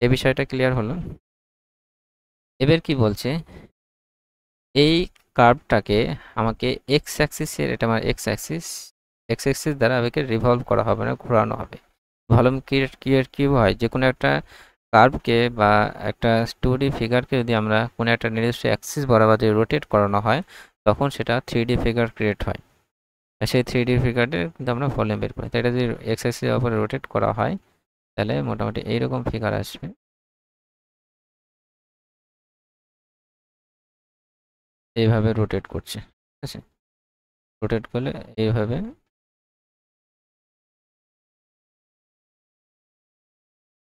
[SPEAKER 1] এই বিষয়টা ক্লিয়ার হলো। এবার কি বলছে, এই কার্ভটাকে আমাকে এক্স অ্যাক্সিসের, এটা আমার এক্স অ্যাক্সিস দ্বারা আমাকে রিভলভ করা হবে, না ঘোরানো হবে। ভলিউম ক্রিয়েট কি হয়, যে কোনো একটা কার্ভকে বা একটা টুডি ফিগারকে যদি আমরা কোনো একটা নির্দিষ্ট অ্যাক্সিস বরাবর যদি রোটেট করানো হয়, তখন সেটা 3D ফিগার ক্রিয়েট হয়। সেই 3D ফিগারটা কিন্তু আমরা ভলিউম বের করি। তাই এটা যদি এক্স অ্যাক্সিসের উপরে রোটেট করা হয়, তাহলে মোটামুটি এইরকম ফিগার আসবে। এইভাবে রোটেট করছে, ঠিক আছে, রোটেট করলে এইভাবে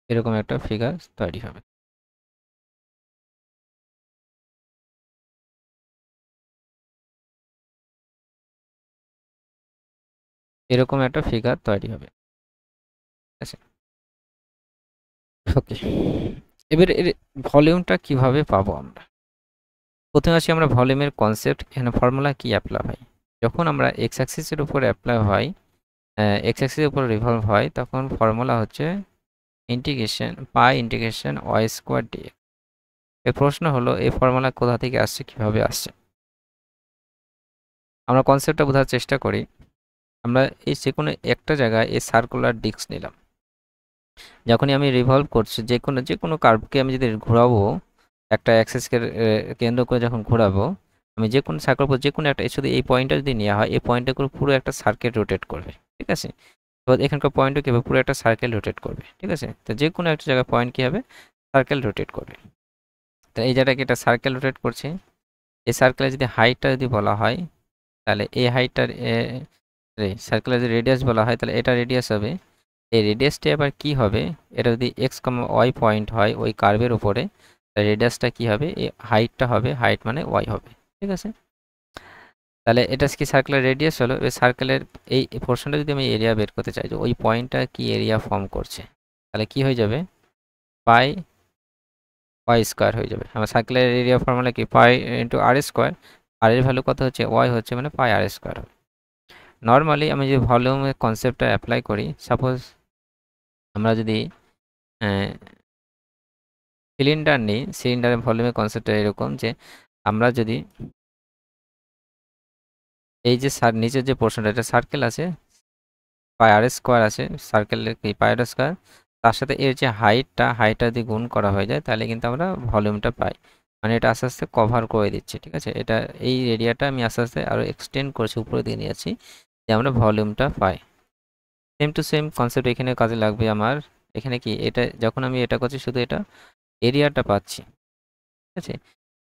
[SPEAKER 1] এরকম একটা ফিগার তৈরি হবে। এরকম একটা ফিগার তৈরি হবে, ঠিক আছে। ওকে, এবার এর ভলিউমটা কিভাবে পাবো আমরা। প্রথমে আসি আমরা ভলিউমের কনসেপ্ট, এখানে ফর্মুলা কি অ্যাপ্লাই হয়। যখন আমরা এক্স অ্যাক্সিসের উপর অ্যাপ্লাই হয়, এক্স অ্যাক্সিসের উপর রিভলভ হয়, তখন ফর্মুলা হচ্ছে ইন্টিগ্রেশন y² dx। এর প্রশ্ন হলো এই ফর্মুলা কোথা থেকে আসছে, কিভাবে আসছে। আমরা কনসেপ্টটা বোঝার চেষ্টা করি। আমরা এই যে কোনো একটা জায়গায় এই সার্কুলার ডিস্ক নিলাম, যখনই আমি রিভলভ করছি যে কোনো কার্ভকে আমি যদি ঘোরাবো, একটা অ্যাক্সিসকে কেন্দ্র করে যখন ঘোরাবো, আমি যে কোনো সার্কেল যে কোনো একটা, শুধু এই পয়েন্টটা যদি নেওয়া হয়, এই পয়েন্টটা করে পুরো একটা সার্কেল রোটেট করবে, ঠিক আছে। তো এখানকার পয়েন্টও কী হবে, পুরো একটা সার্কেল রোটেট করবে, ঠিক আছে। তো যে কোনো একটা জায়গায় পয়েন্ট কী হবে, সার্কেল রোটেট করবে। তো এই জায়গাটাকে একটা সার্কেল রোটেট করছে। এই সার্কেলের যদি হাইটটা যদি বলা হয়, তাহলে এই হাইটটার সার্কেলের যদি রেডিয়াস বলা হয়, তাহলে এটা রেডিয়াস হবে। এই রেডিয়াসটা আবার কি হবে, এটা যদি এক্স, ওয়াই পয়েন্ট হয় ওই কার্ভের উপরে, রেডিয়াসটা কি হবে, এই হাইটটা হবে, হাইট মানে ওয়াই হবে, ঠিক আছে। তাহলে এটা কি সার্কেলের রেডিয়াস হলো। এই সার্কেলের এই পোর্শনটা যদি আমি এরিয়া বের করতে চাই, যে ওই পয়েন্টটা কি এরিয়া ফর্ম করছে, তাহলে কি হয়ে যাবে, পাই ওয়াই স্কোয়ার হয়ে যাবে। আমার সার্কেলের এরিয়া ফর্মুলা কি, পাই ইন্টু আর স্কোয়ার, আর এর ভ্যালু কত হচ্ছে, ওয়াই হচ্ছে, মানে পাই আর স্কোয়ার হবে। নর্মালি আমি যদি ভলিউমের কনসেপ্টটা অ্যাপ্লাই করি, সাপোজ আমরা যদি সিলিন্ডার নিই, সিলিন্ডারের ভলিউমের কনসেপ্টটা এরকম যে আমরা যদি এই যে নিচের যে পোর্শনটা, এটা সার্কেল আছে, পাই আর স্কোয়ার আছে, সার্কেলের কি পাই আর স্কোয়ার, তার সাথে এর যে হাইটটা যদি গুণ করা হয়ে যায়, তাহলে কিন্তু আমরা ভলিউমটা পাই। মানে এটা আস্তে আস্তে কভার করে দিচ্ছে, ঠিক আছে। এটা এই এরিয়াটা আমি আস্তে আস্তে আরও এক্সটেন্ড করেছি, উপরে দিয়ে নিয়ে যাচ্ছি, যে আমরা ভলিউমটা পাই। সেম টু সেম কনসেপ্ট এখানে কাজে লাগবে আমার। এখানে কি, এটা যখন আমি এটা করছি শুধু এটা এরিয়াটা পাচ্ছি, ঠিক আছে।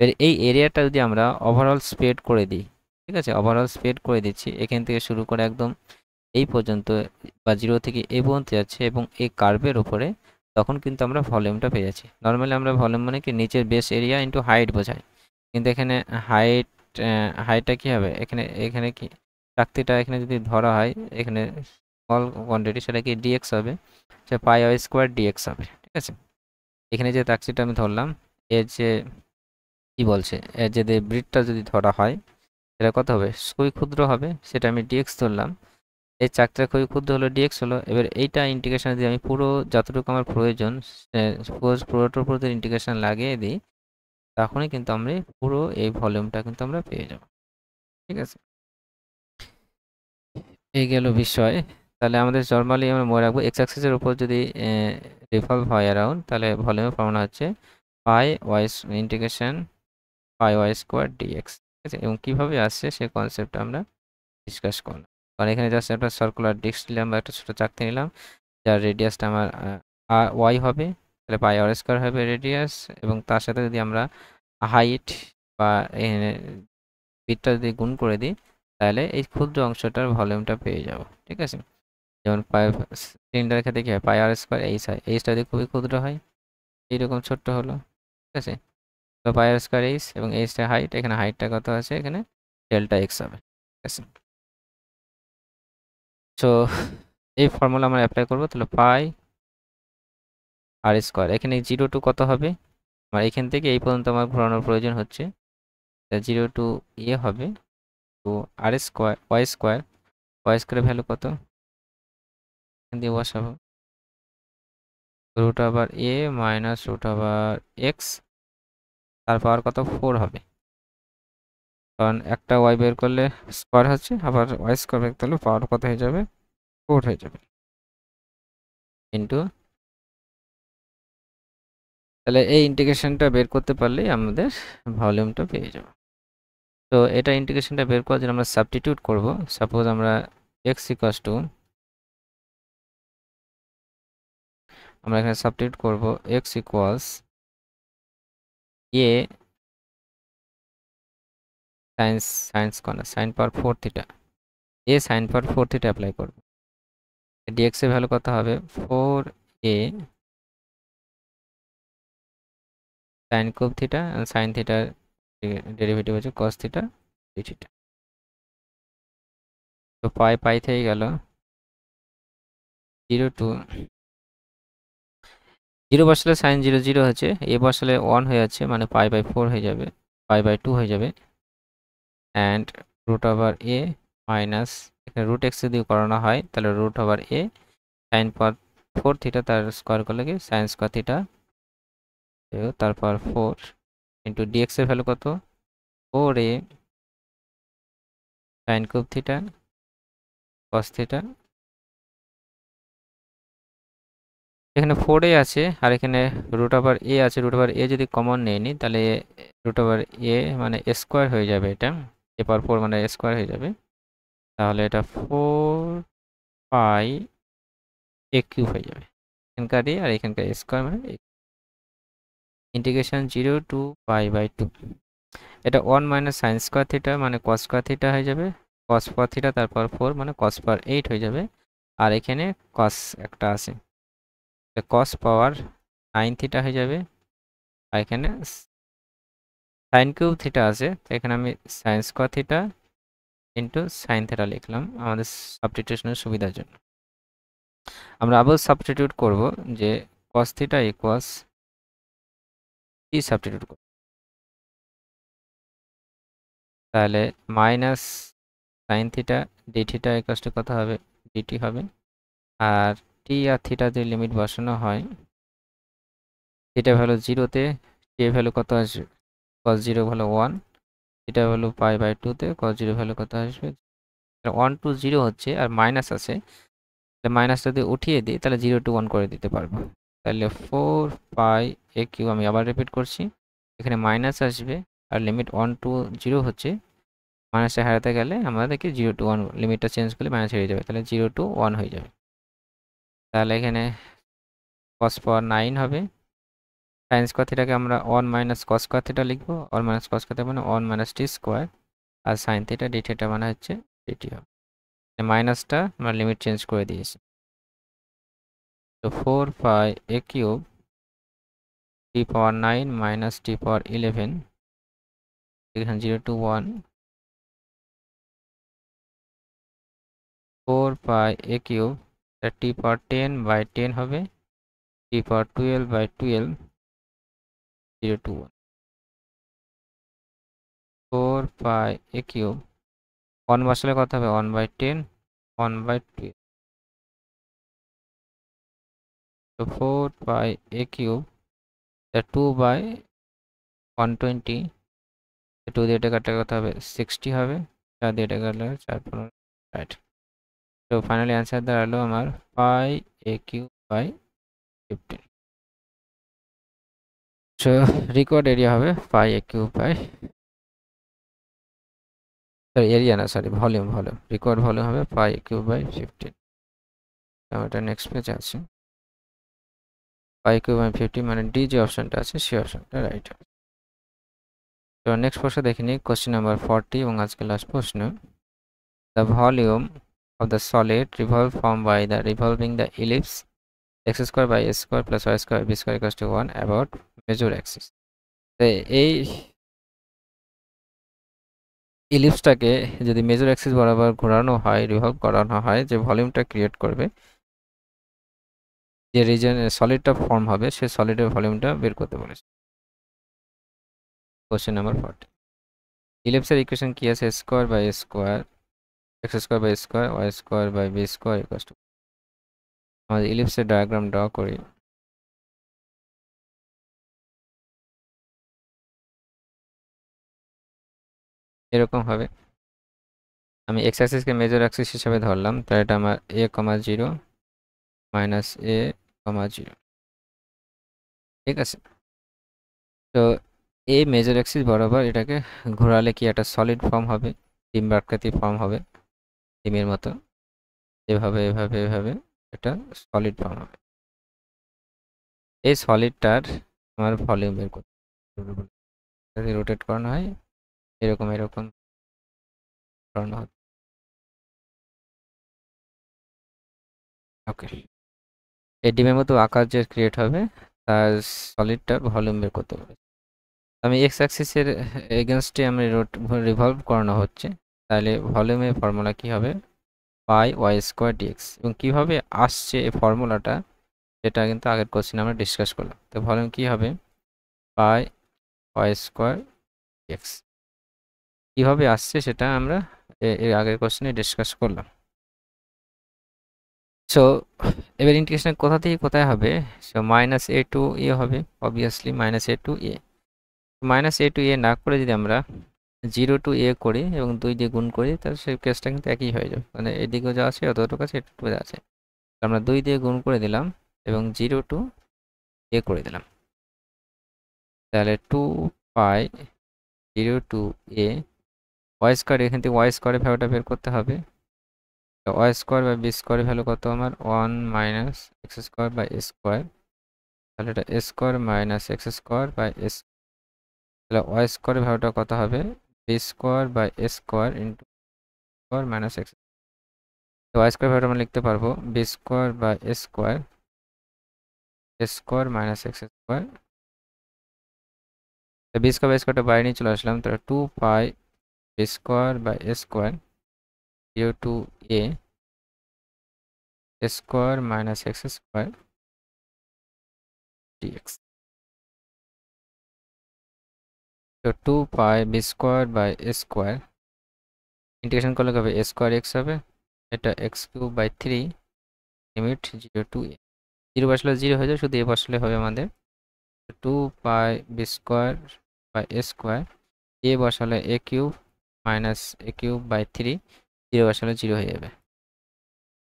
[SPEAKER 1] এবার এই এরিয়াটা যদি আমরা ওভারঅল স্প্রেড করে দিই, ঠিক আছে, ওভারঅল স্প্রেড করে দিচ্ছি, এখান থেকে শুরু করে একদম এই পর্যন্ত বা 0 থেকে এই পর্যন্ত যাচ্ছে, এবং এই কার্ভের উপরে, তখন কিন্তু আমরা ভলিউমটা পেয়ে যাচ্ছি। নর্মালি আমরা ভলিউম মানে কি, নিচের বেস এরিয়া ইন্টু হাইট বোঝাই, কিন্তু এখানে হাইটটা কী হবে, এখানে এখানে কি শক্তিটা এখানে যদি ধরা হয়, এখানে স্মল কোয়ান্টিটি, সেটা কি ডিএক্স হবে, সে পাই ওয়াই স্কোয়ার ডিএক্স হবে, ঠিক আছে। এখানে যে চাকতিটা আমি ধরলাম, এর যে কি বলছে, এর যে বৃত্তটা যদি ধরা হয় সেটা কত হবে, খুবই ক্ষুদ্র হবে, সেটা আমি ডিএক্স ধরলাম। এই চাকতিটা খুবই ক্ষুদ্র হলো, ডিএক্স হলো। এবার এইটা ইন্টিগ্রেশন দিয়ে আমি পুরো যতটুকু আমার প্রয়োজন পুরোটার উপর যদি ইন্টিগ্রেশন লাগিয়ে দিই, তখনই কিন্তু আমরা পুরো এই ভলিউমটা কিন্তু আমরা পেয়ে যাব। ঠিক আছে, এই গেল বিষয়। তাহলে আমাদের নরমালি আমরা মনে রাখবো এক্স অ্যাক্সিসের উপর যদি রিভলভ হয় অ্যারাউন্ড, তাহলে ভলিউমের ফর্মুলা হচ্ছে পাই ওয়াই ইন্টিগ্রেশন পাই ওয়াই স্কোয়ার ডিএক্স। ঠিক আছে, এবং কীভাবে আসছে সে কনসেপ্টটা আমরা ডিসকাস করলাম। কারণ এখানে জাস্ট একটা সার্কুলার ডিস্ক নিলাম বা একটা ছোটো চাকতি নিলাম, যার রেডিয়াসটা আমার ওয়াই হবে, তাহলে পাই আর স্কোয়ার হবে রেডিয়াস, এবং তার সাথে যদি আমরা হাইট বা বিটটা যদি গুণ করে দিই, তাহলে এই ক্ষুদ্র অংশটার ভলিউমটা পেয়ে যাব। ঠিক আছে, যেমন সিলিন্ডারের ক্ষেত্রে কী হয়, পাই আর স্কোয়ার এইচ হয়, এইচটা যদি খুবই ক্ষুদ্র হয়, এইরকম ছোট্ট হলো। ঠিক আছে, তো পাই আর স্কোয়ার এইচ এবং এইচটা হাইট, এখানে হাইটটা কত আছে, এখানে ডেল্টা এক্স হবে। ঠিক আছে, সো এই ফর্মুলা আমরা অ্যাপ্লাই করবো। তাহলে পাই আর স্কোয়ার, এখানে 0 টু কত হবে, আমার এখান থেকে এই পর্যন্ত আমার ঘোরানোর প্রয়োজন হচ্ছে, 0 টু ইয়ে হবে তো আর স্কোয়ার ওয়াই স্কোয়ারের ভ্যালু কত, এখান দিয়ে বসাবো root over A minus root over x, তার পাওয়ার কত 4 হবে, কারণ একটা ওয়াই বের করলে স্কোয়ার হচ্ছে, আবার ওয়াই স্কোয়ার বের করলে পাওয়ার কত হয়ে যাবে, 4 হয়ে যাবে ইন্টু। তাহলে এই ইন্টিগ্রেশনটা বের করতে পারলেই আমাদের ভলিউমটা পেয়ে যাব। তো এটা ইন্টিগ্রেশনটা বের করার জন্য আমরা সাবস্টিটিউট করব। সাপোজ আমরা এক্স ইকুয়ালস টু, আমরা এখানে সাবস্টিটিউট করব এক্স ইকুয়ালস এ সাইন পাওয়ার 4 থিটা, এ সাইন পাওয়ার 4 থিটা অ্যাপ্লাই করব। ডিএক্স এর ভ্যালু কত হবে, 4 a sine cube theta, sign থিটার ডেরিভেটিভ হচ্ছে কস থিটা ডি থিটা। তো পাই পাই থেকে গেল 0 টু 0 বসালে সাইন 0 0 হচ্ছে, এ বসালে 1 হয়ে যাচ্ছে, মানে পাই বাই 4 হয়ে যাবে, পাই বাই 2 হয়ে যাবে, and root over A minus, এখানে রুট এক্স যদি করানো হয় তাহলে root over A sine power 4 theta, তার স্কোয়ার করলে কি সাইন স্কোয়ার থিটা, তারপর 4 ইন্টু ডিএক্স এর ভ্যালু কত, 4 a sine cube theta cos theta. এখানে 4 এ আছে আর এখানে রুট ওভার এ আছে, রুট ওভার এ যদি কমন নিয়ে নিই তাহলে রুট ওভার এ মানে স্কোয়ার হয়ে যাবে, এটা এ পাওয়ার 4 মানে স্কোয়ার হয়ে যাবে, তাহলে এটা 4 পাই এ কিউব হয়ে যাবে, এখানকার এ আর এখানকার স্কোয়ার মানে ইন্টিগ্রেশন 0 টু পাই বাই 2। এটা 1 মাইনাস সাইন স্কোয়ার থিটা মানে কস স্কোয়ার থিটা হয়ে যাবে, কস পাওয়ার থিটা তারপর 4 মানে কস পাওয়ার 8 হয়ে যাবে, আর এখানে কস একটা আছে, কস পাওয়ার 9 থিটা হয়ে যাবে, আর এখানে সাইন কিউব থিটা আছে, তো এখানে আমি sine square theta into sine theta লিখলাম আমাদের সাবস্টিটিউশনের সুবিধার জন্য। আমরা আবার সাবস্টিটিউট করব যে কস থিটা ইকুয়ালস কি সাবস্টিটিউট করব, তাহলে minus sine theta D theta equals to কত হবে, ডিটি হবে, আর টি আর থিটা যে লিমিট বসানো হয়, থিটা ভ্যালু 0-তে টি ভ্যালু কত আসবে, cos 0 value 1, theta value pi by 2-তে কস 0 ভ্যালু কত আসবে, 1 টু 0 হচ্ছে আর মাইনাস আছে, মাইনাসটা যদি উঠিয়ে দিই তাহলে 0 টু 1 করে দিতে পারবো, তাহলে 4 পাই এ কিউ, আমি আবার রিপিট করছি, এখানে মাইনাস আসবে আর লিমিট 1 টু 0 হচ্ছে, মাইনাসটা হারাতে গেলে আমরা দেখি 0 টু 1 লিমিটটা চেঞ্জ করলে মাইনাস হয়ে যাবে, তাহলে 0 টু 1 হয়ে যাবে, তাহলে এখানে কস পাওয়ার 9 হবে, সাইন স্কোয়ার থিটাকে আমরা 1 মাইনাস কস স্কোয়ার থিটা লিখবো, 1 মাইনাস কস স্কোয়ার থিটা মানে 1 মাইনাস টি স্কোয়ার, আর সাইন থিটা ডি থিটা মানে হচ্ছে ডিটি হবে, মাইনাসটা আমরা লিমিট চেঞ্জ করে দিয়েছি, তো 4 pi A cube T power 9 minus টি পাওয়ার 11, এখানে 0 to 1, 4 pi A cube T power 10 by 10 হবে, T power 12 by 12, 0 to 1 4 pi a cube 1 বসালে কত হবে 1/10 1/12 তো 4 pi a cube 2/120 2 দিয়ে এটা কাটলে কত হবে 60 হবে 4 দিয়ে এটা কাটলে 4 15 60 তো ফাইনালি অ্যান্সার দাঁড়ালো আমার pi a cube by 15 so record area হবে pi a cube by sorry area না সরি ভলিউম রেকর্ড ভলিউম হবে pi a cube by 15 এটা নেক্সট পেজে আছে pi a cube by 15 মানে ডি যে অপশনটা আছে সেই অপশনটা রাইট হবে তো নেক্সট প্রশ্ন দেখে নিই কোশ্চেন নাম্বার 40 এবং আজকে লাস্ট প্রশ্ন the volume of the solid revolve formed by the revolving the ellipse x square by s square plus y square b square equals to 1 about major axis তো এই ইলিপসটাকে যদি major Axis বরাবর ঘোরানো হয় revolve করানো হয় যে ভলিউমটা ক্রিয়েট করবে যে রিজন সলিডটা ফর্ম হবে সেই সলিডের ভলিউমটা বের করতে বলেছে কোশ্চেন নাম্বার 40 ইলিপসের ইকুয়েশন কি আছে square by square X square by square Y square by B square equals to আমাদের ইলিপসের ডায়াগ্রাম ড্র করি এরকম হবে আমি এক্স অ্যাক্সিসকে মেজর অ্যাক্সিস হিসেবে ধরলাম তাই এটা আমার a, 0 মাইনাস a, 0 ঠিক আছে তো এই মেজর অ্যাক্সিস বরাবর এটাকে ঘোরালে কি একটা সলিড ফর্ম হবে ডিম আকৃতি ফর্ম হবে ডিমের মতো এভাবে এটা সলিড ফর্ম হবে এই সলিডটার আমার ভলিউম বের করতে যদি রোটেট করানো হয় এরকম করানো হবে ওকে এই ডিমের মতো আকার যে ক্রিয়েট হবে তার সলিডটার ভলিউম বের করতে হবে আমি এক্স অ্যাক্সিসের এগেনস্টে আমি রিভলভ করানো হচ্ছে তাহলে ভলিউমের ফর্মুলা কি হবে পাই ওয়াই স্কোয়ার ডিএক্স এবং কীভাবে আসছে এই ফর্মুলাটা সেটা কিন্তু আগের কোশ্চেনে আমরা ডিসকাস করলাম তো ভলিউম কি হবে পাই ওয়াই স্কোয়ার ডিএক্স কীভাবে আসছে সেটা আমরা এর আগের কোশ্চেনে ডিসকাস করলাম সো এবার ইন্টিগ্রেশন কোথা থেকে কোথায় হবে সো মাইনাস এ টু এ হবে অবভিয়াসলি মাইনাস এ টু এ মাইনাস এ টু এ না করে যদি আমরা 0 টু এ করি এবং 2 দিয়ে গুণ করি তাহলে সেই কেসটা কিন্তু একই হয়ে যাবে মানে এদিকেও যা আছে অতটুকু আছে এটুকু যা আছে আমরা 2 দিয়ে গুণ করে দিলাম এবং 0 টু এ করে দিলাম তাহলে 2 pi 0 to a y square এখান থেকে ওয়াই স্কোয়ারের ভ্যালুটা বের করতে হবে তো ওয়াই স্কোয়ার বাই বি স্কোয়ারের ভ্যালু কত আমার 1 minus x square by square তাহলে এটা square minus x square by s তাহলে ওয়াই স্কোয়ারের ভ্যালুটা কত হবে b square by square into square minus x তো ওয়াই স্কোয়ার ভ্যালুটা আমরা লিখতে পারবো b square by square minus x square তো বি স্কোয়ার বাই স্কোয়ারটা বাইরে নিয়ে চলে আসলাম তাহলে 2 pi b square by square 0 to A square minus x square dx তো 2 pi b square by square integration করলে হবে a স্কোয়ার এক্স হবে এটা x cube by 3 limit 0 to a 0 বসলে 0 হয়ে যাবে শুধু এ বসলে হবে আমাদের 2 pi b square by square a বসালে a cube minus a cube by 3 0 বসালে 0 হয়ে যাবে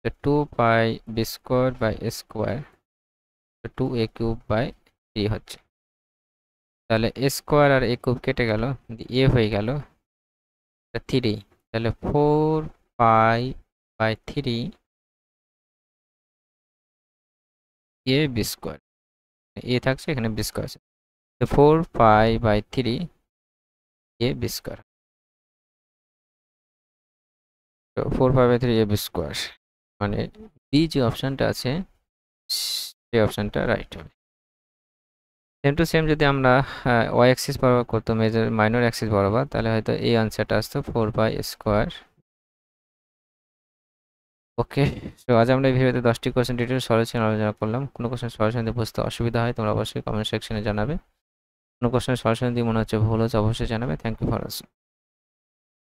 [SPEAKER 1] তো 2 pi b square by square 2 a cube by 3 হচ্ছে তাহলে এ স্কোয়ার আর এ কিউব কেটে গেল এ হয়ে গেল 3 তাহলে 4 pi by 3 A B square এ থাকছে এখানে বি স্কোয়ার আছে তো 4 pi by 3 A B square তো 4 pi by 3 A B square মানে ডি যে অপশানটা আছে সেই অপশানটা রাইট হবে সেম টু সেম যদি আমরা ওয়াই অ্যাক্সিস বরাবর করতো মেজর মাইনর অ্যাক্সিস বরাবর তাহলে হয়তো এই আনসারটা আসতো 4 পাই স্কোয়ার ওকে তো আজ আমরা এই ভিডিওতে 10টি কোশ্চেন ডিটেল সলিউশন আলোচনা করলাম কোনো কোশ্চেন সলিউশন বুঝতে অসুবিধা হয় তোমরা অবশ্যই কমেন্ট সেকশনে জানাবে কোনো কোশ্চেনের সলিউশন দিয়ে মনে হচ্ছে ভুল হচ্ছে অবশ্যই জানাবে। Thank you for watching.